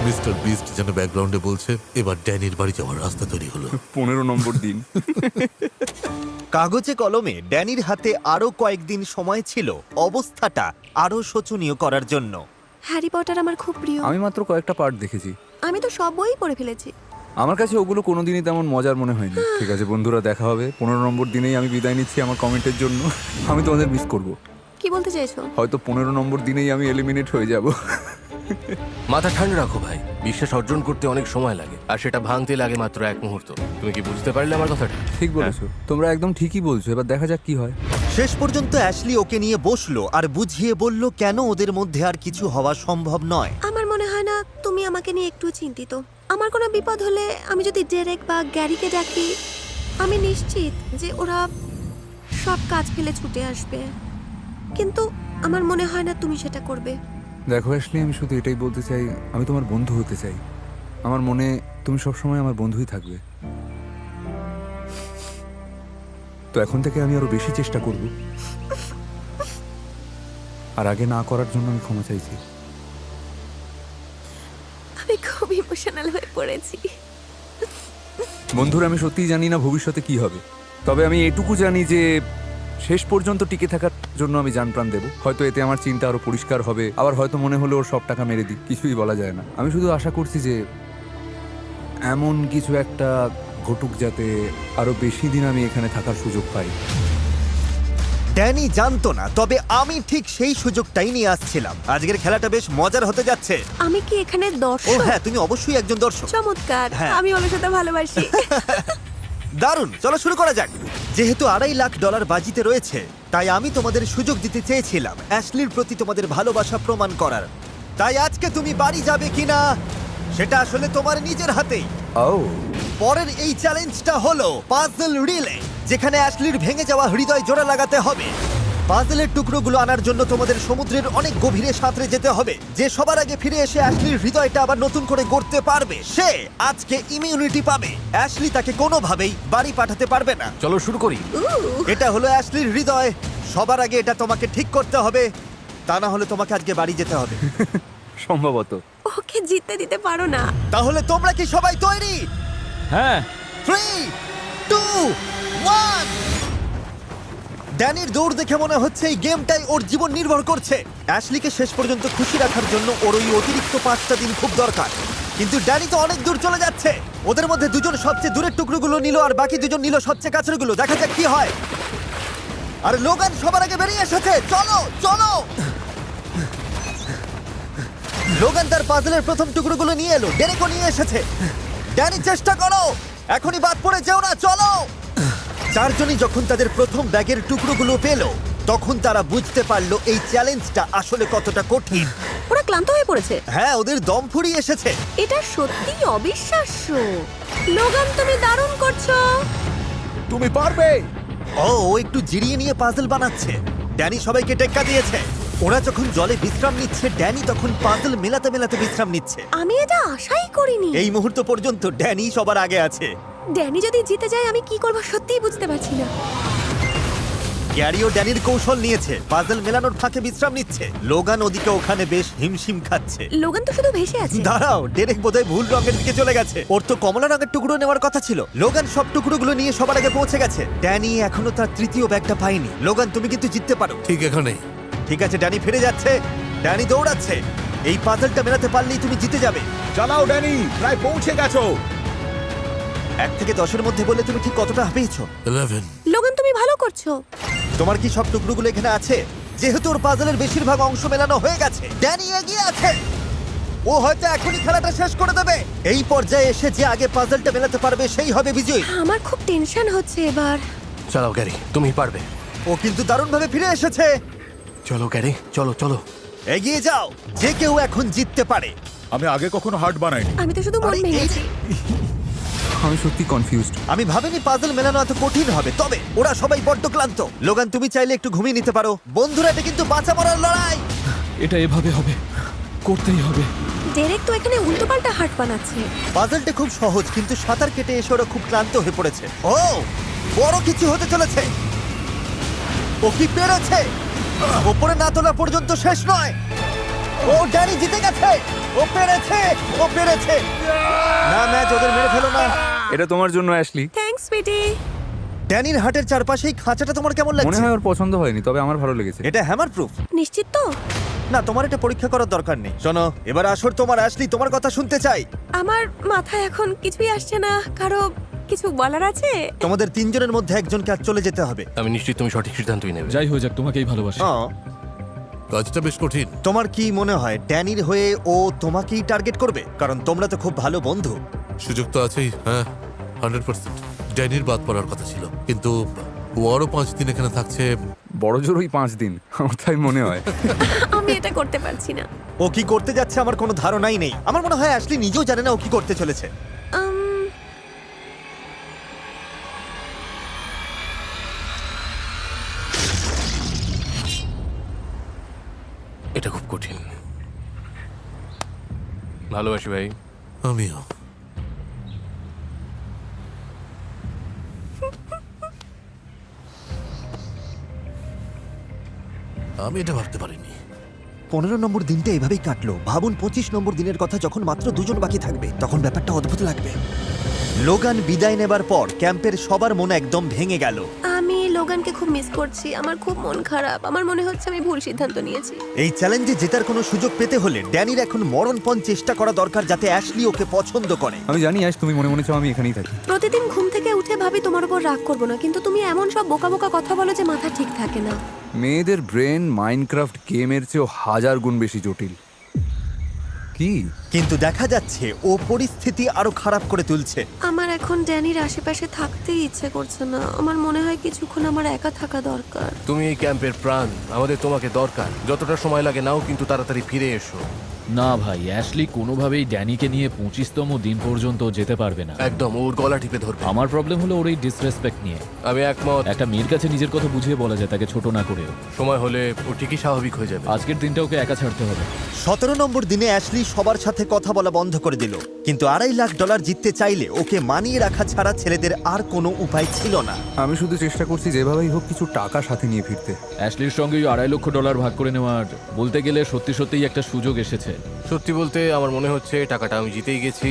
মিস্টার বিস্ট যেন ব্যাকগ্রাউন্ডে বলছে, এবার ড্যানির বাড়ি যাওয়ার রাস্তা তৈরি হলো। 15 নম্বর দিন। কাগজে কলমে ড্যানির হাতে আরো কয়েকদিন সময় ছিল অবস্থাটা আরো শোচনীয় করার জন্য। হ্যারি পটার আমার খুব প্রিয়। আমি মাত্র কয়েকটা পার্ট দেখেছি। আমি তো সব বই পড়ে ফেলেছি। আমার কাছে ওগুলো কোনোদিনই তেমন মজার মনে হয়নি। ঠিক আছে বন্ধুরা, দেখা হবে। 15 নম্বর দিনেই আমি বিদায় নিচ্ছি আমার কমেন্টের জন্য। আমি তোমাদের মিস করব। কি বলতে চাইছো? হয়তো 15 নম্বর দিনেই আমি এলিমিনেট হয়ে যাব। মাথা ঠান্ডা রাখো ভাই, বিশ্বাস অর্জন করতে অনেক সময় লাগে, আর সেটা ভাঙতে লাগে মাত্র 1 মুহূর্ত। তুমি কি বুঝতে পারলে আমার কথাটা? ঠিক বলেছো, তোমরা একদম ঠিকই বলছো। এবার দেখা যাক কি হয়। শেষ পর্যন্ত অ্যাশলি ওকে নিয়ে বসলো আর বুঝিয়ে বলল কেন ওদের মধ্যে আর কিছু হওয়া সম্ভব নয়। আমার মনে হয় না তুমি আমাকে নিয়ে একটু চিন্তিত। আমার কোনো বিপদ হলে আমি যদি ডেরেক বা গ্যারিকে ডাকি, আমি নিশ্চিত যে ওরা সব কাজ ফেলে ছুটে আসবে। কিন্তু আমার মনে হয় না তুমি সেটা করবে। দেখো অ্যাশলি, আমি শুধু এটাই বলতে চাই, আমি তোমার বন্ধু হতে চাই। আমার মনে তুমি সবসময় আমার বন্ধুই থাকবে। তো এখন থেকে আমি আরো বেশি চেষ্টা করব, আর আগে না করার জন্য আমি ক্ষমা চাইছি। আমি খুব ইমোশনাল হয়ে পড়েছি। বন্ধুরা, আমি সত্যিই জানি না ভবিষ্যতে কি হবে, তবে আমি এটুকু জানি যে শেষ পর্যন্ত টিকে থাকার জন্য আমি জান প্রাণ দেবো। হয়তো এতে আমার চিন্তা আরো পরিষ্কার হবে, আবার হয়তো মনে হলো ওর সব টাকা মেরে দিই, কিছুই বলা যায় না। আমি শুধু আশা করছি যে এমন কিছু একটা ঘটুক যাতে আরো বেশি দিন আমি এখানে থাকার সুযোগ পাই। ড্যানি জানতো না, তবে আমি ঠিক সেই সুযোগটাই নিয়ে আসছিলাম। আজকের খেলাটা বেশ মজার হতে যাচ্ছে। আমি কি এখানে ও দর্শক? হ্যাঁ, তুমি অবশ্যই একজন দর্শক। চমৎকার। হ্যাঁ। আমি ওর সাথে ভালোবাসি। দারুণ, চলো শুরু করা যাক। যেহেতু $2.5 লাখ বাজিতে রয়েছে, তাই আমি তোমাদের সুযোগ দিতে চেয়েছিলাম অ্যাশলির প্রতি তোমাদের ভালোবাসা প্রমাণ করার। তাই আজকে তুমি বাড়ি যাবে কিনা সেটা আসলে তোমার নিজের হাতেই। ও পরের এই চ্যালেঞ্জটা হলো পাজল রিলে, যেখানে অ্যাশলির ভেঙে যাওয়া হৃদয় জোড়া লাগাতে হবে। পাজলের টুকরোগুলো আনার জন্য তোমাদের সমুদ্রের অনেক গভীরে সাঁতরে যেতে হবে। যে সবার আগে ফিরে এসে অ্যাশলির হৃদয়টা আবার নতুন করে গড়তে পারবে, সে আজকে ইমিউনিটি পাবে। অ্যাশলি তাকে কোনোভাবেই বাড়ি পাঠাতে পারবে না। চলো শুরু করি। এটা হলো অ্যাশলির হৃদয়। সবার আগে এটা তোমাকে ঠিক করতে হবে, তা না হলে তোমাকে আজকে বাড়ি যেতে হবে। সম্ভবত। ওকে জিততে দিতে পারো না। তাহলে তোমরা কি সবাই তৈরি? হ্যাঁ, 3, 2, 1। ড্যানির দৌড় দেখে মনে হচ্ছে এই গেমটাই ওর জীবন নির্ভর করছে। অ্যাশলিকে শেষ পর্যন্ত খুশি রাখার জন্য ওর ওই অতিরিক্ত 5টা দিন খুব দরকার। কিন্তু ড্যানি তো অনেক দূর চলে যাচ্ছে। ওদের মধ্যে দুজন সবচেয়ে দূরের টুকরোগুলো নিল আর বাকি দুজন নিল সবচেয়ে কাছেরগুলো। দেখা যাক কি হয়। আর লোগান সবার আগে বেরিয়ে এসেছে। চলো চলো। লোগান তার পাজলের প্রথম টুকরোগুলো নিয়ে এলো। ডেরেকও নিয়ে এসেছে। ড্যানি চেষ্টা করো, এখনই বাদ পড়ে যেও না। চলো। চারজনই যখন তাদের প্রথম ব্যাগের টুকরোগুলো পেল, তখন তারা বুঝতে পারলো এই চ্যালেঞ্জটা আসলে কতটা কঠিন। ওরা ক্লান্ত হয়ে পড়েছে। হ্যাঁ, ওদের দম ফুরিয়ে এসেছে। এটা সত্যি অবিশ্বাস্য। লোগান, তুমি দারুণ করছো। তুমি পারবে। ও একটু জিরিয়ে নিয়ে পাজল বানাচ্ছে। ড্যানি সবাইকে টেক্কা দিয়েছে। ওরা যখন জলে বিশ্রাম নিচ্ছে, ড্যানি তখন পাজল মেলাতে মেলাতে বিশ্রাম নিচ্ছে। আমি এটা আশাই করিনি। এই মুহূর্ত পর্যন্ত ড্যানি সবার আগে আছে। ড্যানি যদি জিতে যায় আমি কি করব সত্যিই বুঝতে পারছি না। গ্যারিও ড্যানির কৌশল নিয়েছে, পাজল মেলানোর ফাঁকে বিশ্রাম নিচ্ছে। লোগান ওদিকে ওখানে বেশ হিমশিম খাচ্ছে। লোগান তো শুধু ভেসে আছে। দাঁড়াও, ডেরেক বোধহয় ভুল রঙের দিকে চলে গেছে। ওর তো কমলা রঙের টুকরো নেওয়ার কথা ছিল। লোগান সব টুকরোগুলো নিয়ে সবার আগে পৌঁছে গেছে। ড্যানি এখনো তার তৃতীয় ব্যাগটা পায়নি। লোগান, তুমি কিন্তু জিততে পারো। ঠিক এখানে। ঠিক আছে, ড্যানি ফিরে যাচ্ছে। ড্যানি দৌড়াচ্ছে। এই পাজলটা মেলাতে পারলেই তুমি জিতে যাবে। চালাও ড্যানি, প্রায় পৌঁছে গেছো। 1 থেকে 10-এর মধ্যে বলে তুমি ঠিক কতটা পেয়েছো? 11। লোগান, তুমি ভালো করছো। তোমার কি সব টুকরোগুলো এখানে আছে? যেহেতু ওর পাজলের বেশিরভাগ অংশ মেলানো হয়ে গেছে, ড্যানি এগিয়ে আছে। ও হয়তো এখনই খেলাটা শেষ করে দেবে। এই পর্যায়ে এসে যে আগে পাজলটা মেলাতে পারবে সেই হবে বিজয়ী। আমার খুব টেনশন হচ্ছে এবার। চালাও গ্যারি, তুমি পারবে। ও কিন্তু দারুণভাবে ফিরে এসেছে। চলো গ্যারি, চলো চলো। এগিয়ে যাও, যে কেউ এখন জিততে পারে। আমি আগে কখনো হার্ট বানাইনি। আমি তো শুধু মন আরে, এই- ভেঙেছি। আমি সত্যি কনফিউজড। আমি ভাবিনি পাজল মেলানো এত কঠিন হবে, তবে ওরা সবাই বড্ড ক্লান্ত। লোগান, তুমি চাইলে একটু ঘুমিয়ে নিতে পারো। বন্ধুরা, এটা কিন্তু বাঁচা মরার লড়াই। এটা এভাবে হবে, করতেই হবে। ডেরেক তো এখানে উল্টোপাল্টা হাট বানাচ্ছে। পাজলটা খুব সহজ, কিন্তু সাঁতার কেটে এসে ওরা খুব ক্লান্ত হয়ে পড়েছে। ও, বড় কিছু হতে চলেছে। ও কি পেরেছে? ওপরে না তোলা পর্যন্ত শেষ নয়। ও, ড্যানি জিতে গেছে। ও পেরেছে, ও পেরেছে। না, ম্যাচ ওদের মেরে ফেলো না। এটা তোমার জন্য অ্যাশলি। থ্যাঙ্কস সুইটি। ড্যানির হাটের চারপাশে এই খাঁচাটা তোমার কেমন মনে লাগছে? হয় ওর পছন্দ হয়নি, তবে আমার ভালো লেগেছে। এটা হ্যামার প্রুফ। নিশ্চিত তো? না, তোমার এটা পরীক্ষা করার দরকার নেই। শোনো, এবার আসর তোমার। অ্যাশলি, তোমার কথা শুনতে চাই। আমার মাথায় এখন কিছুই আসছে না। কারো কিছু বলার আছে? তোমাদের তিনজনের মধ্যে একজনকে আজ চলে যেতে হবে। আমি নিশ্চিত তুমি সঠিক সিদ্ধান্তই নেবে। যাই হয়ে যাক, তোমাকেই ভালোবাসি। কাজটা বেশ কঠিন। তোমার কি মনে হয় ড্যানির হয়ে ও তোমাকেই টার্গেট করবে? কারণ তোমরা তো খুব ভালো বন্ধু। সুযোগ তো আছেই, হ্যাঁ 100%। ড্যানির বাদ পড়ার কথা ছিল, কিন্তু ও আরো 5 দিন এখানে থাকছে। বড় জোর ওই 5 দিন, আমার তাই মনে হয়। আমি এটা করতে পারছি না। ও কি করতে যাচ্ছে আমার কোনো ধারণাই নেই। আমার মনে হয় অ্যাশলি নিজেও জানে না ও কি করতে চলেছে। এটা খুব কঠিন। ভালোবাসি ভাই। আমিও। আমি এটা ভাবতে পারিনি। 15 নম্বর দিনটা এভাবেই কাটলো। ভাবুন 25 নম্বর দিনের কথা, যখন মাত্র 2 জন বাকি থাকবে, তখন ব্যাপারটা অদ্ভুত লাগবে। লোগান বিদায় নেবার পর ক্যাম্পের সবার মন একদম ভেঙে গেল। আমি লোগানকে খুব মিস করছি। আমার খুব মন খারাপ। আমার মনে হচ্ছে আমি ভুল সিদ্ধান্ত নিয়েছি। এই চ্যালেঞ্জে জেতার কোনো সুযোগ পেতে হলে ড্যানির এখন মরণপণ চেষ্টা করা দরকার, যাতে অ্যাশলি ওকে পছন্দ করে। আমি জানি আজ তুমি মনে মনে চাও আমি এখানেই থাকি। প্রতিদিন ঘুম থেকে উঠে ভাবি তোমার উপর রাগ করবো না, কিন্তু তুমি এমন সব বোকা বোকা কথা বলো যে মাথা ঠিক থাকে না। মেয়েদের ব্রেন মাইনক্রাফট গেমের চেয়েও 1000 গুণ বেশি জটিল। কি? কিন্তু দেখা যাচ্ছে ও পরিস্থিতি আরো খারাপ করে তুলছে। আমার এখন ড্যানির আশেপাশে থাকতেই ইচ্ছে করছে না। আমার মনে হয় কিছুক্ষণ আমার একা থাকা দরকার। তুমি এই ক্যাম্পের প্রাণ, আমাদের তোমাকে দরকার। যতটা সময় লাগে নাও, কিন্তু তাড়াতাড়ি ফিরে এসো। না ভাই, অ্যাশলি কোনোভাবেই ড্যানিকে নিয়ে 25তম দিন পর্যন্ত যেতে পারবে না। একদম ওর গলা টিপে ধরবে। আমার প্রবলেম হলো ওর এই ডিসরেসপেক্ট নিয়ে। আমি একমত। একটা মেয়ের কাছে নিজের কথা বুঝিয়ে বলা যায়, তাকে ছোট না করেও। সময় হলে ও ঠিকই স্বাভাবিক হয়ে যাবে। আজকের দিনটা ওকে একা ছাড়তে হবে। 17 নম্বর দিনে অ্যাশলি সবার সাথে কথা বলা বন্ধ করে দিল, কিন্তু $2.5 লাখ জিততে চাইলে ওকে মানিয়ে রাখা ছাড়া ছেলেদের আর কোনো উপায় ছিল না। আমি শুধু চেষ্টা করছি যেভাবেই হোক কিছু টাকা সাথে নিয়ে ফিরতে। অ্যাশলির সঙ্গে ওই $2.5 লক্ষ ভাগ করে নেওয়ার বলতে গেলে সত্যি সত্যিই একটা সুযোগ এসেছে। সত্যি বলতে আমার মনে হচ্ছে টাকাটা আমি জিতেই গেছি।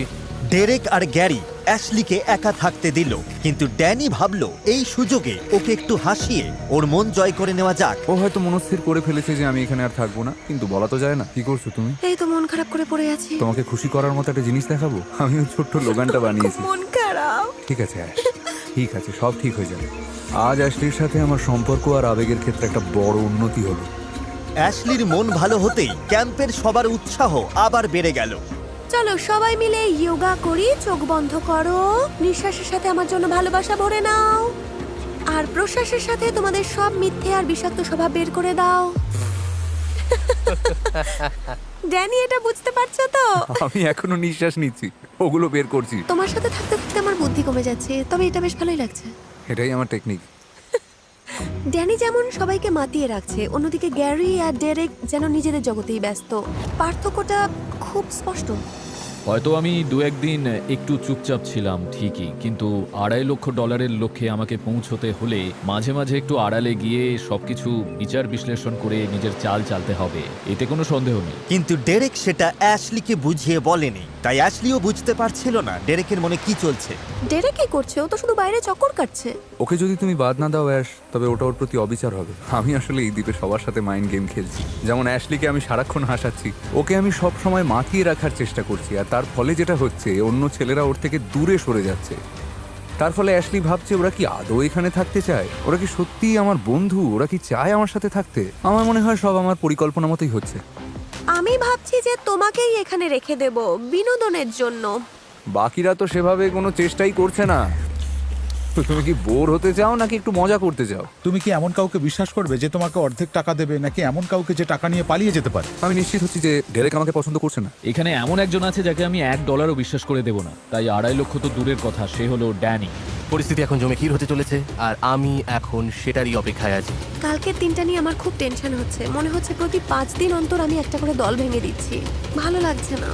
ডেরেক আর গ্যারি অ্যাশলিকে একা থাকতে দিল, কিন্তু ড্যানি ভাবলো এই সুযোগে ওকে একটু হাসিয়ে ওর মন জয় করে নেওয়া যাক। ও হয়তো মনস্থির করে ফেলেছে যে আমি এখানে আর থাকবো না, কিন্তু বলা তো যায় না। কি করছো তুমি? এই তো মন খারাপ করে পড়ে আছি। তোমাকে খুশি করার মতো একটা জিনিস দেখাবো। আমি ওই ছোট্ট লোগানটা বানিয়েছি। মন খারাপ। ঠিক আছে অ্যাশ, ঠিক আছে, সব ঠিক হয়ে যাবে। আজ অ্যাশলির সাথে আমার সম্পর্ক আর আবেগের ক্ষেত্রে একটা বড় উন্নতি হলো। অ্যাশলির মন ভালো হতেই ক্যাম্পের সবার উৎসাহ আবার বেড়ে গেল। চলো সবাই মিলে যোগা করি। চোখ বন্ধ করো, নিঃশ্বাসের সাথে আমার জন্য ভালোবাসা ভরে নাও, আর প্রশ্বাসের সাথে তোমাদের সব মিথ্যে আর বিষাক্ত স্বভাব বের করে দাও। ড্যানি, এটা বুঝতে পারছো তো? আমি এখনো নিঃশ্বাস নিচ্ছি, ওগুলো বের করছি। তোমার সাথে থাকতে থাকতে আমার বুদ্ধি কমে যাচ্ছে, তবে এটা বেশ ভালোই লাগছে। এটাই আমার টেকনিক। ড্যানি যেমন সবাইকে মাতিয়ে রাখছে, অন্যদিকে গ্যারি আর ডেরেক যেন নিজেদের জগতেই ব্যস্ত। পার্থক্যটা খুব স্পষ্ট। হয়তো আমি 2-1 দিন একটু চুপচাপ ছিলাম ঠিকই, কিন্তু $2.5 লক্ষ লক্ষ্যে আমাকে পৌঁছতে হলে মাঝে মাঝে একটু আড়ালে গিয়ে সবকিছু বিচার বিশ্লেষণ করে নিজের চাল চালতে হবে, এতে কোনো সন্দেহ নেই। কিন্তু ডেরেক সেটা অ্যাশলিকে বুঝিয়ে বলেনি, তাই অ্যাশলিও বুঝতে পারছিল না ডেরেকের মনে কি চলছে। ডেরেক কি করছে? ও তো শুধু বাইরে চক্কর কাটছে। ওকে যদি তুমি বাদ না দাও অ্যাশ, তবে ওটা ওর প্রতি অবিচার হবে। আমি আসলে এই দ্বীপে সবার সাথে মাইন্ড গেম খেলছি। যেমন অ্যাশলিকে আমি সারাক্ষণ হাসাচ্ছি, ওকে আমি সব সময় মাতিয়ে রাখার চেষ্টা করছি, আর তার ফলে যেটা হচ্ছে অন্য ছেলেরা ওর থেকে দূরে সরে যাচ্ছে। তার ফলে অ্যাশলি ভাবছে ওরা কি আদৌ এখানে থাকতে চায়, ওরা কি সত্যিই আমার বন্ধু, ওরা কি চায় আমার সাথে থাকতে। আমার মনে হয় সব আমার পরিকল্পনা মতোই হচ্ছে। আমি ভাবছি যে তোমাকেই এখানে রেখে দেব বিনোদনের জন্য। বাকিরা তো সেভাবে কোনো চেষ্টাই করছে না। তো তুমি কি বোর হতে চাও নাকি একটু মজা করতে চাও? তুমি কি এমন কাউকে বিশ্বাস করবে যে তোমাকে অর্ধেক টাকা দেবে, নাকি এমন কাউকে যে টাকা নিয়ে পালিয়ে যেতে পারে? আমি নিশ্চিত হচ্ছি যে ডেরেক আমাকে পছন্দ করছে না। এখানে এমন একজন আছে যাকে আমি $1 বিশ্বাস করে দেব না, তাই 2.5 লক্ষ তো দূরের কথা, সে হলো ড্যানি। পরিস্থিতি এখন জমে ক্ষীর হতে চলেছে, আর আমি এখন সেটারই অপেক্ষায় আছি। কালকের দিনটা নিয়ে আমার খুব টেনশন হচ্ছে। মনে হচ্ছে প্রতি 5 দিন অন্তর আমি একটা করে দল ভেঙে দিচ্ছি। ভালো লাগছে না।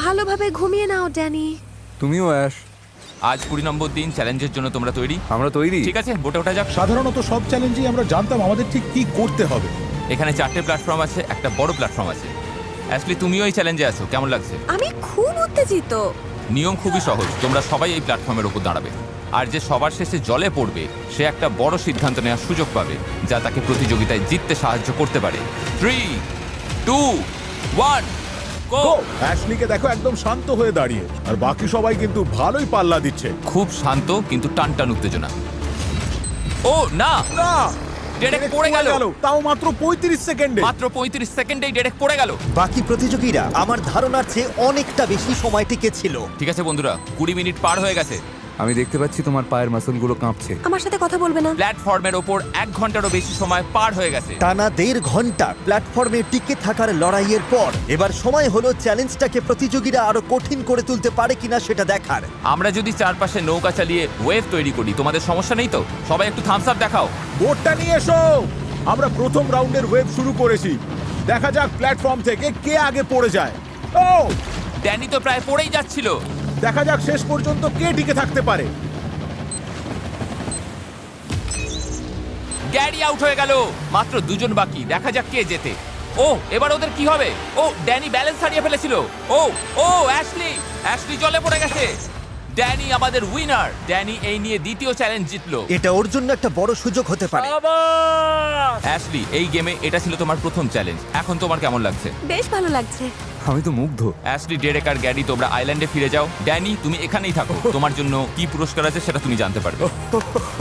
ভালোভাবে ঘুমিয়ে নাও ড্যানি। তুমিও অ্যাশ। আজ 20 নম্বর দিন, চ্যালেঞ্জের জন্য তোমরা তৈরি? আমরা তৈরি। ঠিক আছে, বোটে ওঠা যাক। সাধারণত সব চ্যালেঞ্জেই আমরা জানতাম আমাদের ঠিক কি করতে হবে। এখানে 4টে প্ল্যাটফর্ম আছে, একটা বড় প্ল্যাটফর্ম আছে। অ্যাশলি, তুমিও এই চ্যালেঞ্জে আছো, কেমন লাগছে? আমি খুব উত্তেজিত। নিয়ম খুবই সহজ, তোমরা সবাই এই প্ল্যাটফর্মের উপর দাঁড়াবে, আর যে সবার শেষে জলে পড়বে সে একটা বড় সিদ্ধান্ত নেওয়ার সুযোগ পাবে, যা তাকে প্রতিযোগিতায় জিততে সাহায্য করতে পারে। 3, 2, 1, গো! অ্যাশলিকে দেখো একদম শান্ত হয়ে দাঁড়িয়ে, আর বাকি সবাই কিন্তু ভালোই পাল্লা দিচ্ছে। খুব শান্ত কিন্তু টানটান উত্তেজনা। ও না, না, ডেরেক পড়ে গেল। তাও মাত্র 35 সেকেন্ডে। মাত্র 35 সেকেন্ডেই ডেরেক পড়ে গেল। বাকি প্রতিযোগীরা আমার ধারণার চেয়ে অনেকটা বেশি সময় টিকেছিল। ঠিক আছে বন্ধুরা, 20 মিনিট পার হয়ে গেছে। আমি দেখতে পাচ্ছি তোমার পায়ের মাসলগুলো কাঁপছে। আমার সাথে কথা বলবে না? প্ল্যাটফর্মের ওপর 1 ঘন্টারও বেশি সময় পার হয়ে গেছে। টানা 1.5 ঘন্টা প্ল্যাটফর্মে টিকে থাকার লড়াইয়ের পর এবার সময় হলো চ্যালেঞ্জটাকে প্রতিযোগীরা আরো কঠিন করে তুলতে পারে কিনা সেটা দেখার। আমরা যদি চারপাশে নৌকা চালিয়ে ওয়েভ তৈরি করি, তোমাদের সমস্যা নেই তো? সবাই একটু থামস আপ দেখাও। বোটটা নিয়ে এসো। আমরা প্রথম রাউন্ডের ওয়েভ শুরু করেছি। দেখা যাক প্ল্যাটফর্ম থেকে কে আগে পড়ে যায়। ও, ড্যানি তো প্রায় পড়েই যাচ্ছিল। দেখা যাক শেষ পর্যন্ত কে টিকে থাকতে পারে। গ্যারি আউট হয়ে গেল। মাত্র 2 জন বাকি, দেখা যাক কে জেতে। ও, এবার ওদের কি হবে? ও, ড্যানি ব্যালেন্স হারিয়ে ফেলেছিল। ও ও অ্যাশলি জলে পড়ে গেছে। ড্যানি আমাদের উইনার। ড্যানি এই নিয়ে দ্বিতীয় চ্যালেঞ্জ জিতলো। এটা ওর জন্য একটা বড় সুযোগ হতে পারে। অ্যাশলি, এই গেমে এটা ছিল তোমার প্রথম চ্যালেঞ্জ। এখন তোমার কেমন লাগছে? বেশ ভালো লাগছে। আমি তো মুগ্ধ। অ্যাশলি, ডেরেক আর গ্যারি, তোমরা আইল্যান্ডে ফিরে যাও। ড্যানি, তুমি এখানেই থাকো। তোমার জন্য কি পুরস্কার আছে সেটা তুমি জানতে পারবে।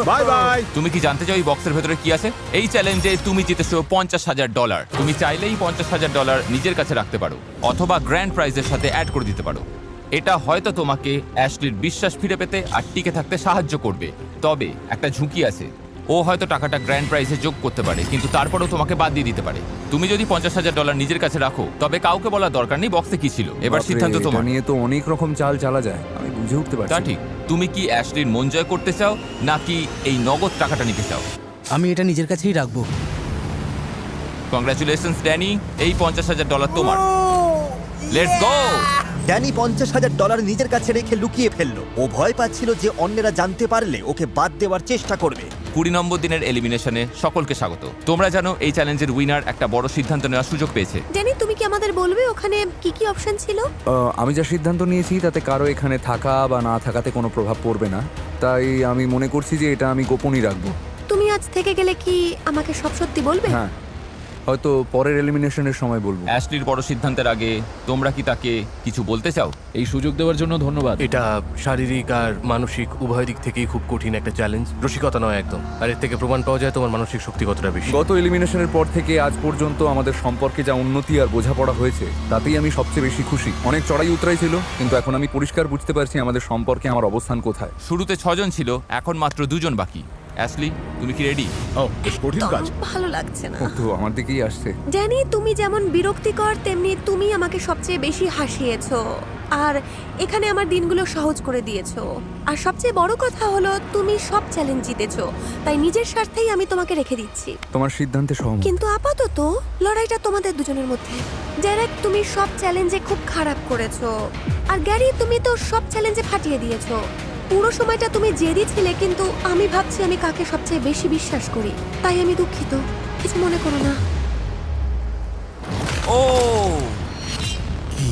Bye bye. তুমি কি জানতে চাও এই বক্সের ভেতরে কি আছে? এই চ্যালেঞ্জে তুমি জিতেছো $50,000। তুমি চাইলেই $50,000 নিজের কাছে রাখতে পারো, অথবা গ্র্যান্ড প্রাইজের সাথে অ্যাড করে দিতে পারো। এটা হয়তো তোমাকে অ্যাশলির বিশ্বাস ফিরে পেতে আর টিকে থাকতে সাহায্য করবে। তবে একটা ঝুঁকি আছে, ও হয়তো টাকাটা গ্র্যান্ড প্রাইজে যোগ করতে পারে, কিন্তু তারপরেও তোমাকে বাদ দিয়ে দিতে পারে। তুমি যদি $50,000 নিজের কাছে রাখো, তবে কাউকে বলার দরকার নেই বক্সে কি ছিল। এবার বাপরে, সিদ্ধান্ত এটা তোমার। নিয়ে তো অনেক রকম চাল চালা যায়, আমি বুঝে উঠতে পারছি তা না। ঠিক, তুমি কি অ্যাশলির মন জয় করতে চাও, নাকি এই নগদ টাকাটা নিতে চাও? আমি এটা নিজের কাছেই রাখবো। কংগ্রাচুলেশনস ড্যানি, এই $50,000 তোমার। Let's go! ড্যানি $50,000 নিজের কাছে রেখে লুকিয়ে ফেললো। ও ভয় পাচ্ছিল যে অন্যেরা জানতে পারলে ওকে বাদ দেওয়ার চেষ্টা করবে। 20 নম্বর দিনের এলিমিনেশনে সকলকে স্বাগত। তোমরা জানো এই চ্যালেঞ্জের উইনার একটা বড় সিদ্ধান্ত নেওয়ার সুযোগ পেয়েছে। ড্যানি, তুমি কি আমাদের বলবে ওখানে কি কি অপশন ছিল? আমি যা সিদ্ধান্ত নিয়েছি তাতে কারো এখানে থাকা বা না থাকাতে কোনো প্রভাব পড়বে না, তাই আমি মনে করছি যে এটা আমি গোপনই রাখবো। তুমি আজ থেকে গেলে কি আমাকে সব সত্যি বলবে? হ্যাঁ, হয়তো পরের এলিমিনেশনের সময় বলবো। অ্যাশলির বড় সিদ্ধান্তের আগে তোমরা কি তাকে কিছু বলতে চাও? এই সুযোগ দেওয়ার জন্য ধন্যবাদ। এটা শারীরিক আর মানসিক উভয় দিক থেকেই খুব কঠিন একটা চ্যালেঞ্জ। রসিকতা নয় একদম। আর এর থেকে প্রমাণ পাওয়া যায় তোমার মানসিক শক্তি কতটা বেশি। গত এলিমিনেশনের পর থেকে আজ পর্যন্ত আমাদের সম্পর্কে যা উন্নতি আর বোঝাপড়া হয়েছে তাতেই আমি সবচেয়ে বেশি খুশি। অনেক চড়াই উতরাই ছিল, কিন্তু এখন আমি পরিষ্কার বুঝতে পারছি আমাদের সম্পর্কে আমার অবস্থান কোথায়। শুরুতে 6 জন ছিল, এখন মাত্র 2 জন বাকি। অ্যাশলি, তুমি কি রেডি? ও, বেশ কঠিন কাজ। ভালো লাগছে না। ও তো আমার দিকেই আসছে। ড্যানি, তুমি যেমন বিরক্তিকর তেমনি তুমি আমাকে সবচেয়ে বেশি হাসিয়েছো, আর এখানে আমার দিনগুলো সহজ করে দিয়েছো। আর সবচেয়ে বড় কথা হলো তুমি সব চ্যালেঞ্জ জিতেছো, তাই নিজের স্বার্থেই আমি তোমাকে রেখে দিচ্ছি। তোমার সিদ্ধান্তে সহমত। কিন্তু আপাতত লড়াইটা তোমাদের দুজনের মধ্যে। ডেরেক, তুমি সব চ্যালেঞ্জে খুব খারাপ করেছো, আর গ্যারি, তুমি তো সব চ্যালেঞ্জে ফাটিয়ে দিয়েছো। পুরো সময়টা তুমি জেদি ছিলে, কিন্তু আমি ভাবছি আমি কাকে সবচেয়ে বেশি বিশ্বাস করি। তাই আমি দুঃখিত, কিছু মনে করো না। ও কি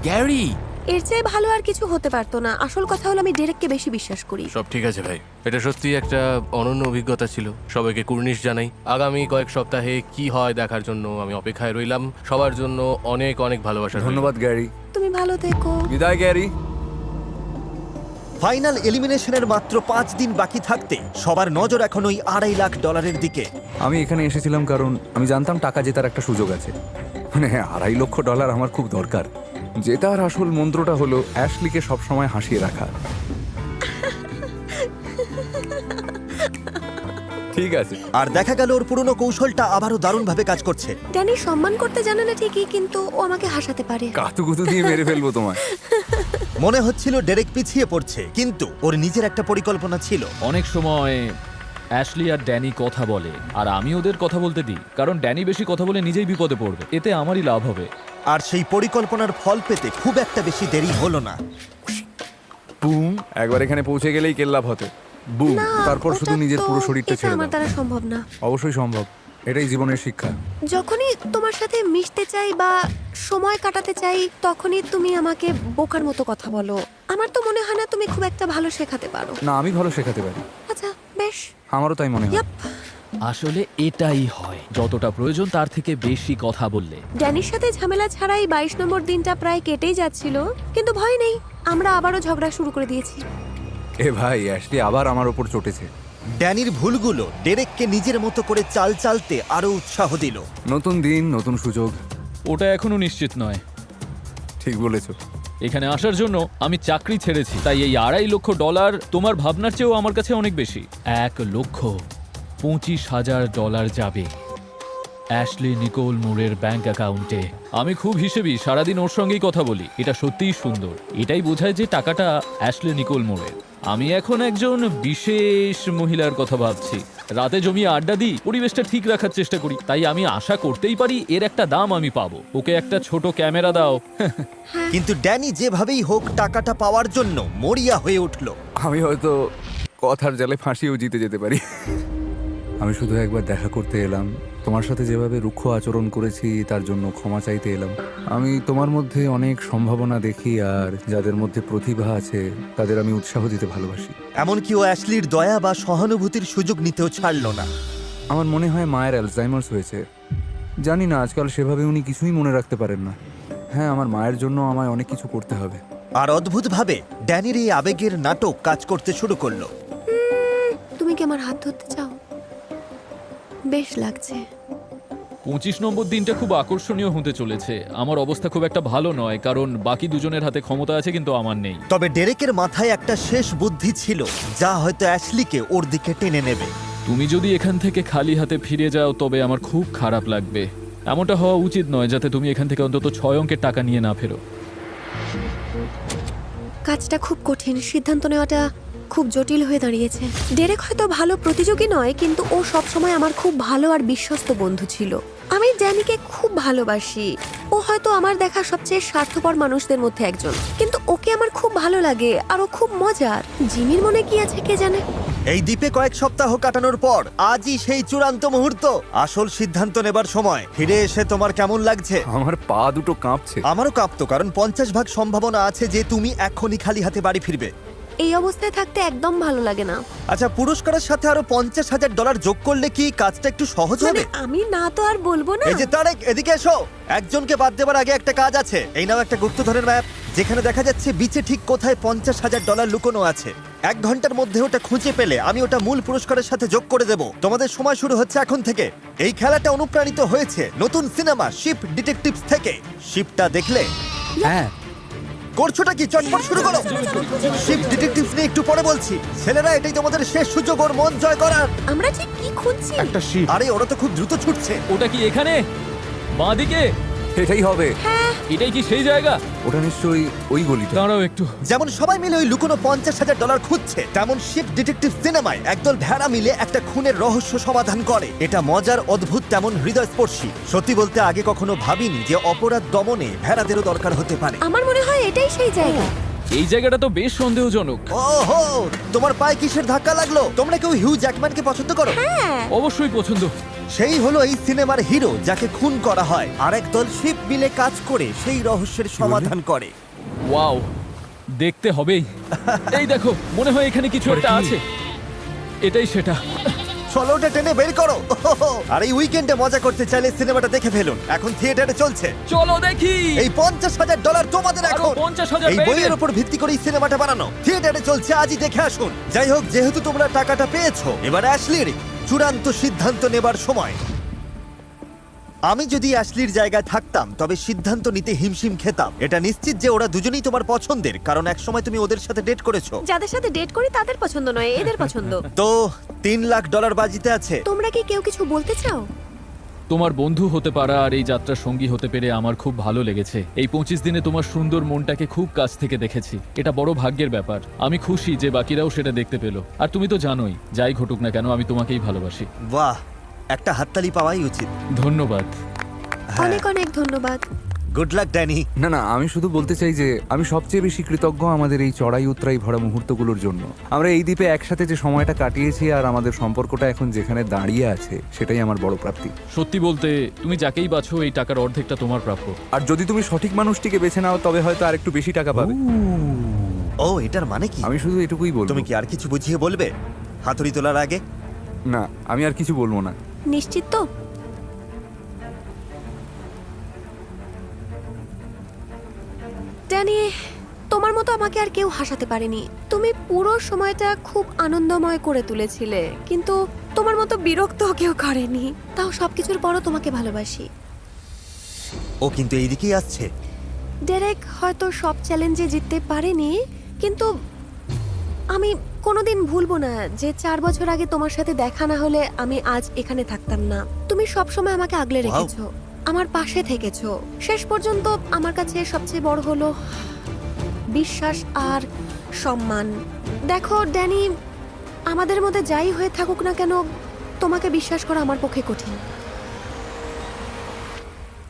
গ্যারি! এর চেয়ে ভালো আর কিছু হতে পারতো না। আসল কথা হলো আমি ডেরেককে বেশি বিশ্বাস করি। সব ঠিক আছে ভাই, এটা সত্যিই একটা অনন্য অভিজ্ঞতা ছিল। সবাইকে কুর্নিশ জানাই। আগামী কয়েক সপ্তাহে কি হয় দেখার জন্য আমি অপেক্ষায় রইলাম। সবার জন্য অনেক অনেক ভালোবাসা। ধন্যবাদ গ্যারি। তুমি ভালো থেকো। বিদায় গ্যারি। ফাইনাল এলিমিনেশনের মাত্র 5 দিন বাকি থাকতে সবার নজর এখন ওই $2.5 লাখ দিকে। আমি এখানে এসেছিলাম কারণ আমি জানতাম টাকা জেতার একটা সুযোগ আছে। মানে $2.5 লক্ষ আমার খুব দরকার। জেতার আসল মন্ত্রটা হলো অ্যাশলিকে সবসময় হাসিয়ে রাখা। ঠিক আছে। আর দেখা গেল ওর পুরনো কৌশলটা আবারও দারুণভাবে কাজ করছে। ড্যানি সম্মান করতে জানে না ঠিকই, কিন্তু ও আমাকে হাসাতে পারে। কাতুকুতু দিয়ে মেরে ফেলবো তোমায়। মনে হচ্ছিল ডেরেক পিছিয়ে পড়ছে, কিন্তু ওর নিজের একটা পরিকল্পনা ছিল। অনেক সময় অ্যাশলি আর ড্যানি কথা বলে আর আমি ওদের কথা বলতে দিই, কারণ ড্যানি বেশি কথা বলে নিজেই বিপদে পড়বে, এতে আমারই লাভ হবে। আর সেই পরিকল্পনার ফল পেতে খুব একটা বেশি দেরি হলো না। বুম, একবার এখানে পৌঁছে গেলেই কেল্লাভ হতে। বুম, না, তারপর শুধু ওটা নিজের তো- পুরো শরীরটা এটা ছেড়ে আমার দাও। দ্বারা সম্ভব না। অবশ্যই সম্ভব, এটাই জীবনের শিক্ষা। যখনই তোমার সাথে মিশতে চাই বা সময় কাটাতে চাই, তখনই তুমি আমাকে বোকার মতো কথা বলো। আমার তো মনে হয় না তুমি খুব একটা ভালো শেখাতে পারো। না, আমি ভালো শেখাতে পারি, আচ্ছা, বেশ। আমারও তাই মনে হয়। ইয়াপ। আসলে এটাই হয়, যতটা প্রয়োজন তার থেকে বেশি কথা বললে। ড্যানির সাথে ঝামেলা ছাড়াই 22 নম্বর দিনটা প্রায় কেটেই যাচ্ছিল, কিন্তু ভয় নেই, আমরা আবারও ঝগড়া শুরু করে দিয়েছি। এ ভাই, অ্যাশলি আবার আমার ওপর চটেছে। ড্যানির ভুলগুলো ডেরেককে নিজের মতো করে চাল চালতে আরো উৎসাহ দিল। নতুন দিন, নতুন সুযোগ। ওটা এখনো নিশ্চিত নয়। ঠিক বলেছো। এখানে আসার জন্য আমি চাকরি ছেড়েছি, তাই এই $2.5 লক্ষ তোমার ভাবনার চেয়েও আমার কাছে অনেক বেশি। $1,25,000 যাবে অ্যাশলি নিকোল মুরের ব্যাংক অ্যাকাউন্টে। আমি খুব হিসেবি, সারাদিন ওর সঙ্গেই কথা বলি। এটা সত্যিই সুন্দর, এটাই বোঝায় যে টাকাটা অ্যাশলি নিকোল মুরের। আমি এখন একজন বিশেষ মহিলার কথা ভাবছি। রাতে জমিয়ে আড্ডা দিই, পরিবেশটা ঠিক রাখার চেষ্টা করি, তাই আমি আশা করতেই পারি এর একটা দাম আমি পাবো। ওকে একটা ছোট ক্যামেরা দাও। কিন্তু ড্যানি যেভাবেই হোক টাকাটা পাওয়ার জন্য মরিয়া হয়ে উঠল। আমি হয়তো কথার জালে ফাঁসিয়েও জিতে যেতে পারি। আমি শুধু একবার দেখা করতে এলাম, তোমার সাথে যেভাবে রুক্ষ আচরণ করেছি তার জন্য ক্ষমা চাইতে এলাম। আমি তোমার মধ্যে অনেক সম্ভাবনা দেখি, আর যাদের মধ্যে প্রতিভা আছে তাদের আমি উৎসাহ দিতে ভালোবাসি। এমনকি ও অ্যাশলির দয়া বা সহানুভূতির সুযোগ নিতেও ছাড়ল না। আমার মনে হয় মায়ের অ্যালজাইমার্স হয়েছে। জানি না, আজকাল সেভাবে উনি কিছুই মনে রাখতে পারেন না। হ্যাঁ, আমার মায়ের জন্য আমায় অনেক কিছু করতে হবে। আর অদ্ভুতভাবে ড্যানির এই আবেগের নাটক কাজ করতে শুরু করলো। তুমি কি আমার হাত ধরতে চাও? বেশ লাগছে। 25 নম্বর দিনটা খুব আকর্ষণীয় হতে চলেছে। আমার অবস্থা খুব একটা ভালো নয়, কারণ বাকি দুজনের হাতে ক্ষমতা আছে কিন্তু আমার নেই। তবে ডেরেকের মাথায় একটা শেষ বুদ্ধি ছিল, যা হয়তো অ্যাশলিকে ওর দিকে টেনে নেবে। তুমি যদি এখান থেকে খালি হাতে ফিরে যাও তবে আমার খুব খারাপ লাগবে। এমনটা হওয়া উচিত নয়, যাতে তুমি এখান থেকে অন্তত 6 অঙ্কের টাকা নিয়ে না ফেরো। কাজটা খুব কঠিন, সিদ্ধান্ত নেওয়াটা খুব জটিল হয়ে দাঁড়িয়েছে। ডেরেক হয়তো ভালো প্রতিযোগী নয়, কিন্তু ও সবসময় আমার খুব ভালো আর বিশ্বস্ত বন্ধু ছিল। আমি ড্যানিকে খুব ভালোবাসি। ও হয়তো আমার দেখা সবচেয়ে স্বার্থপর মানুষদের মধ্যে একজন, কিন্তু ওকে আমার খুব ভালো লাগে আর ও খুব মজার। জিমির মনে কি আছে কে জানে। এই দ্বীপে কয়েক সপ্তাহ কাটানোর পর আজই সেই চূড়ান্ত মুহূর্ত, আসল সিদ্ধান্ত নেবার সময়। ফিরে এসে তোমার কেমন লাগছে? আমার পা দুটো কাঁপছে। আমারও কাঁপতো, কারণ 50% সম্ভাবনা আছে যে তুমি এখনই খালি হাতে বাড়ি ফিরবে। এই অবস্থায় থাকতে একদম ভালো লাগে না। আচ্ছা, পুরস্কারের সাথে আরো $50,000 যোগ করলে কি কাজটা একটু সহজ মানে হবে? আমি না তো আর বলবো না। এই যে তারেক, এদিকে এসো। একজনকে বাদ দেবার আগে একটা কাজ আছে। এই নাও একটা গুপ্তধনের ম্যাপ, যেখানে দেখা যাচ্ছে বিচে ঠিক কোথায় $50,000 লুকোনো আছে। 1 ঘন্টার মধ্যে ওটা খুঁজে পেলে আমি ওটা মূল পুরস্কারের সাথে যোগ করে দেব। তোমাদের সময় শুরু হচ্ছে এখন থেকে। এই খেলাটা অনুপ্রাণিত হয়েছে নতুন সিনেমা শিপ ডিটেকটিভস থেকে। শিপটা দেখলে? হ্যাঁ, করছোটা কি? চটপট শুরু করো। শিপ ডিটেকটিভস নিয়ে একটু পরে বলছি। ছেলেরা, এটাই তোমাদের শেষ সুযোগ ওর মন জয় করার। আমরা ঠিক কি খুঁজছি? একটা শিপ। আরে, ওরা তো খুব দ্রুত ছুটছে। ওটা কি এখানে বাঁদিকে? এটাই হবে। এটাই কি সেই জায়গা? ওটা নিশ্চয়ই ওই গলিটা। দাঁড়াও একটু। যেমন সবাই মিলে ওই লুকোনো $50,000 খুঁজছে, তেমন শিপ ডিটেকটিভ সিনেমায় একদল ভেড়া মিলে একটা খুনের রহস্য সমাধান করে। এটা মজার, অদ্ভুত, তেমন হৃদয়স্পর্শী। সত্যি বলতে আগে কখনো ভাবিনি যে অপরাধ দমনে ভেড়াদেরও দরকার হতে পারে। আমার মনে হয় এটাই সেই জায়গা। এই জায়গাটা তো বেশ সন্দেহজনক। ওহো, তোমার পায়ে কিসের ধাক্কা লাগলো? তোমরা কেউ হিউ জ্যাকম্যানকে পছন্দ করো? অবশ্যই পছন্দ। সেই হলো এই সিনেমার হিরো, যাকে খুন করা হয়, আর একদল শিপ মিলে কাজ করে সেই রহস্যের সমাধান করে। ওয়াও, দেখতে হবেই। এই দেখো, মনে হয় এখানে কিছু একটা আছে। এটাই সেটা। চলো, ওটা টেনে বের করো। ওহো, আর এই উইকেন্ডে মজা করতে চাইলে সিনেমাটা দেখে ফেলুন, এখন থিয়েটারে চলছে। চলো দেখি। এই $50,000 তোমাদের আরো এখন। 50,000 এই বইয়ের উপর ভিত্তি করে এই সিনেমাটা বানানো। থিয়েটারে চলছে, আজই দেখে আসুন। যাই হোক, যেহেতু তোমরা টাকাটা পেয়েছো, এবার অ্যাশলির চূড়ান্ত সিদ্ধান্ত নেবার সময়। আমি যদি অ্যাশলির জায়গায় থাকতাম তবে সিদ্ধান্ত নিতে হিমশিম খেতাম। এটা নিশ্চিত যে ওরা দুজনেই তোমার পছন্দের, কারণ একসময় তুমি ওদের সাথে ডেট করেছো। যাদের সাথে ডেট করি তাদের পছন্দ নয়, এদের পছন্দ। তো $3 লাখ বাজিতে আছে। তোমরা কি কেউ কিছু বলতে চাও? তোমার বন্ধু হতে পারা আর এই যাত্রার সঙ্গী হতে পেরে আমার খুব ভালো লেগেছে। এই 25 দিনে তোমার সুন্দর মনটাকে খুব কাছ থেকে দেখেছি। এটা বড় ভাগ্যের ব্যাপার। আমি খুশি যে বাকিরাও সেটা দেখতে পেলো। আর তুমি তো জানোই, যাই ঘটুক না কেন আমি তোমাকেই ভালোবাসি। বাহ, একটা হাততালি পাওয়াই উচিত। ধন্যবাদ। অনেক অনেক ধন্যবাদ। Good luck Danny. না না, আমি শুধু বলতে চাই যে আমি সবচেয়ে বেশি কৃতজ্ঞ আমাদের এই চড়াই উতরাই ভরা মুহূর্তগুলোর জন্য। আমরা এই দ্বীপে একসাথে যে সময়টা কাটিয়েছি আর আমাদের সম্পর্কটা এখন যেখানে দাঁড়িয়ে আছে, সেটাই আমার বড় প্রাপ্তি। সত্যি বলতে তুমি যাকেই বাছো এই টাকার অর্ধেকটা তোমার প্রাপ্য। আর যদি তুমি সঠিক মানুষটিকে বেছে নাও তবে হয়তো আর একটু বেশি টাকা পাবে। ও, এটার মানে কি? আমি শুধু এটুকুই বলবো। তুমি কি আর কিছু বুঝিয়ে বলবে হাতুড়ি তোলার আগে? না, আমি আর কিছু বলবো না। নিশ্চিত তো? ড্যানি, তোমার মতো আমাকে আর কেউ হাসাতে পারেনি। তুমি পুরো সময়টা খুব আনন্দময় করে তুলেছিলে, কিন্তু তোমার মতো বিরক্ত কেউ করেনি। তাও সবকিছুর পরও তোমাকে ভালোবাসি। ও কিন্তু এইদিকেই আসছে। ডেরেক হয়তো সব চ্যালেঞ্জে জিততে পারেনি, কিন্তু আমি কোনোদিন ভুলবো না যে 4 বছর আগে তোমার সাথে দেখা না হলে আমি আজ এখানে থাকতাম না। তুমি সবসময় আমাকে আগলে রেখেছো, আমার পাশে থেকেছো। শেষ পর্যন্ত আমার কাছে সবচেয়ে বড় হলো বিশ্বাস আর সম্মান। দেখো ড্যানি, আমাদের মধ্যে যাই হয়ে থাকুক না কেন, তোমাকে বিশ্বাস করা আমার পক্ষে কঠিন।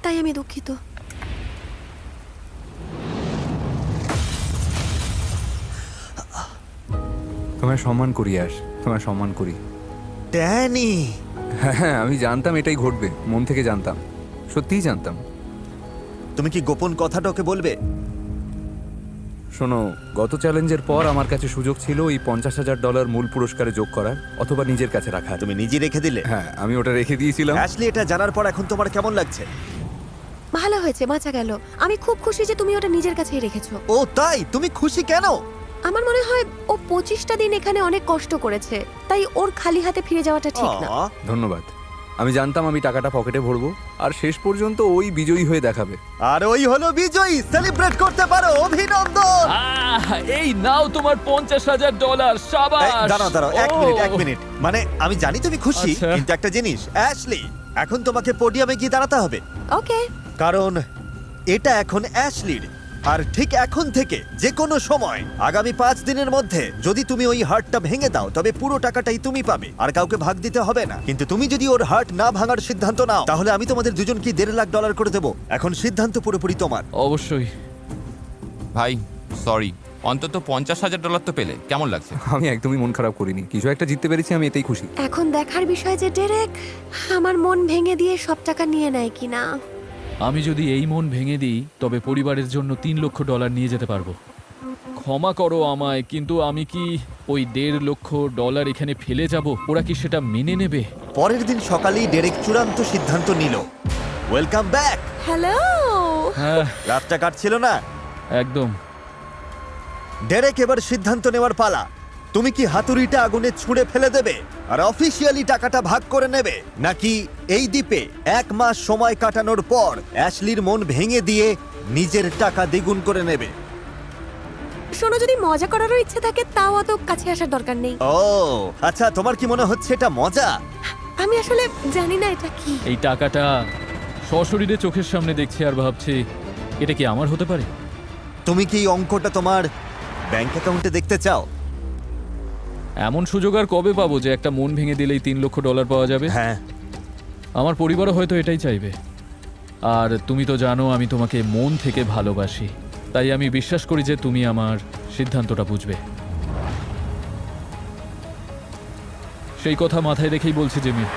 তাই আমি দুঃখিত। তোমায় সম্মান করি আশ, তোমায় সম্মান করি। ড্যানি, হ্যাঁ, আমি জানতাম এটাই ঘটবে, মন থেকে জানতাম, সত্যিই জানতাম। তুমি কি গোপন কথাটা ওকে বলবে? শোনো, গত চ্যালেঞ্জের পর আমার কাছে সুযোগ ছিল এই $50,000 মূল পুরস্কারে যোগ করার অথবা নিজের কাছে রাখার। তুমি নিজে রেখে দিলে। হ্যাঁ, আমি ওটা রেখে দিয়েছিলাম। অ্যাশলি, এটা জানার পর এখন তোমার কেমন লাগছে? ভালো হয়েছে, বাঁচা গেল। আমি খুব খুশি যে তুমি ওটা নিজের কাছেই রেখেছো। ও তাই? তুমি খুশি কেন? আমার মনে হয় ও 25টা দিন এখানে অনেক কষ্ট করেছে, তাই ওর খালি হাতে ফিরে যাওয়াটা ঠিক না। আহ, ধন্যবাদ। আমি জানতাম আমি টাকাটা পকেটে ভরবো আর শেষ পর্যন্ত ওই বিজয়ী হয়ে দেখাবে। আর ওই হলো বিজয়ী। সেলিব্রেট করতে পারো, অভিনন্দন। এই নাও তোমার $50,000। এই, শাবাশ। দাঁড়াও, এক মিনিট। মানে আমি জানি তুমি খুশি, আচ্ছা। কিন্তু একটা জিনিস, অ্যাশলি, এখন তোমাকে পোডিয়ামে গিয়ে দাঁড়াতে হবে, ওকে। কারণ এটা এখন অ্যাশলির। আর ঠিক এখন থেকে যে কোনো সময় আগামী 5 দিনের মধ্যে যদি তুমি ওই হার্টটা ভেঙে দাও তবে পুরো টাকাটাই তুমি পাবে, আর কাউকে ভাগ দিতে হবে না। কিন্তু তুমি যদি ওর হার্ট না ভাঙার সিদ্ধান্ত নাও তাহলে আমি তোমাদের দুজনকে $1.5 লাখ করে দেবো। এখন সিদ্ধান্ত পুরোপুরি তোমার। অবশ্যই। ভাই সরি, অন্তত $50,000 তো পেলে, কেমন লাগছে? আমি একদমই মন খারাপ করিনি, কিছু একটা জিততে পেরেছি, আমি এতেই খুশি। এখন দেখার বিষয় যে ডেরেক আমার মন ভেঙে দিয়ে সব টাকা নিয়ে নেয় কিনা। আমি যদি এই মন ভেঙে দিই তবে পরিবারের জন্য $3 লক্ষ নিয়ে যেতে পারবো। ক্ষমা করো আমায়, কিন্তু আমি কি ওই $1.5 লক্ষ এখানে ফেলে যাব? ওরা কি সেটা মেনে নেবে? পরের দিন সকালেই ডেরেক চূড়ান্ত সিদ্ধান্ত নিল। Welcome back. হ্যালো। হ্যাঁ, রাতটা কাটছিল না। একদম। ডেরেক, এবার সিদ্ধান্ত নেওয়ার পালা। তুমি কি হাতুড়িটা আগুনে ছুঁড়ে ফেলে দেবে আর অফিসিয়ালি টাকাটা ভাগ করে নেবে, নাকি এই দ্বীপে 1 মাস সময় কাটানোর পর অ্যাশলির মন ভেঙে দিয়ে নিজের টাকা দ্বিগুণ করে নেবে? শোনো, যদি মজা করারও ইচ্ছে থাকে তাও অত কাছে আসার দরকার নেই। ও আচ্ছা, তোমার কি মনে হচ্ছে এটা মজা? আমি আসলে জানি না এটা কি। এই টাকাটা সশরীরে চোখের সামনে দেখছি আর ভাবছি এটা কি আমার হতে পারে? তুমি কি এই অঙ্কটা তোমার ব্যাংক অ্যাকাউন্টে দেখতে চাও? এমন সুযোগ আর কবে পাবো যে একটা মন ভেঙে দিলেই $3 লক্ষ পাওয়া যাবে? হ্যাঁ, আমার পরিবারও হয়তো এটাই চাইবে। আর তুমি তো জানো আমি তোমাকে মন থেকে ভালোবাসি, তাই আমি বিশ্বাস করি যে তুমি আমার সিদ্ধান্তটা বুঝবে। সেই কথা মাথায় রেখেই বলছি জিমি,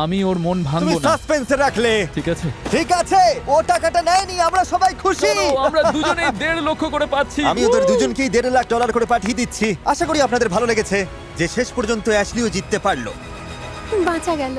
আমি ওর মন তুমি ভাঙবো না। সাসপেন্সে রাখলে। ঠিক আছে, ঠিক আছে, ও টাকাটা নেয়নি, আমরা সবাই খুশি। চলো, আমরা দুজনেই $1.5 লক্ষ করে পাচ্ছি। আমি ওদের দুজনকেই $1.5 লাখ করে পাঠিয়ে দিচ্ছি। আশা করি আপনাদের ভালো লেগেছে যে শেষ পর্যন্ত অ্যাশলিও জিততে পারলো। বাঁচা গেল।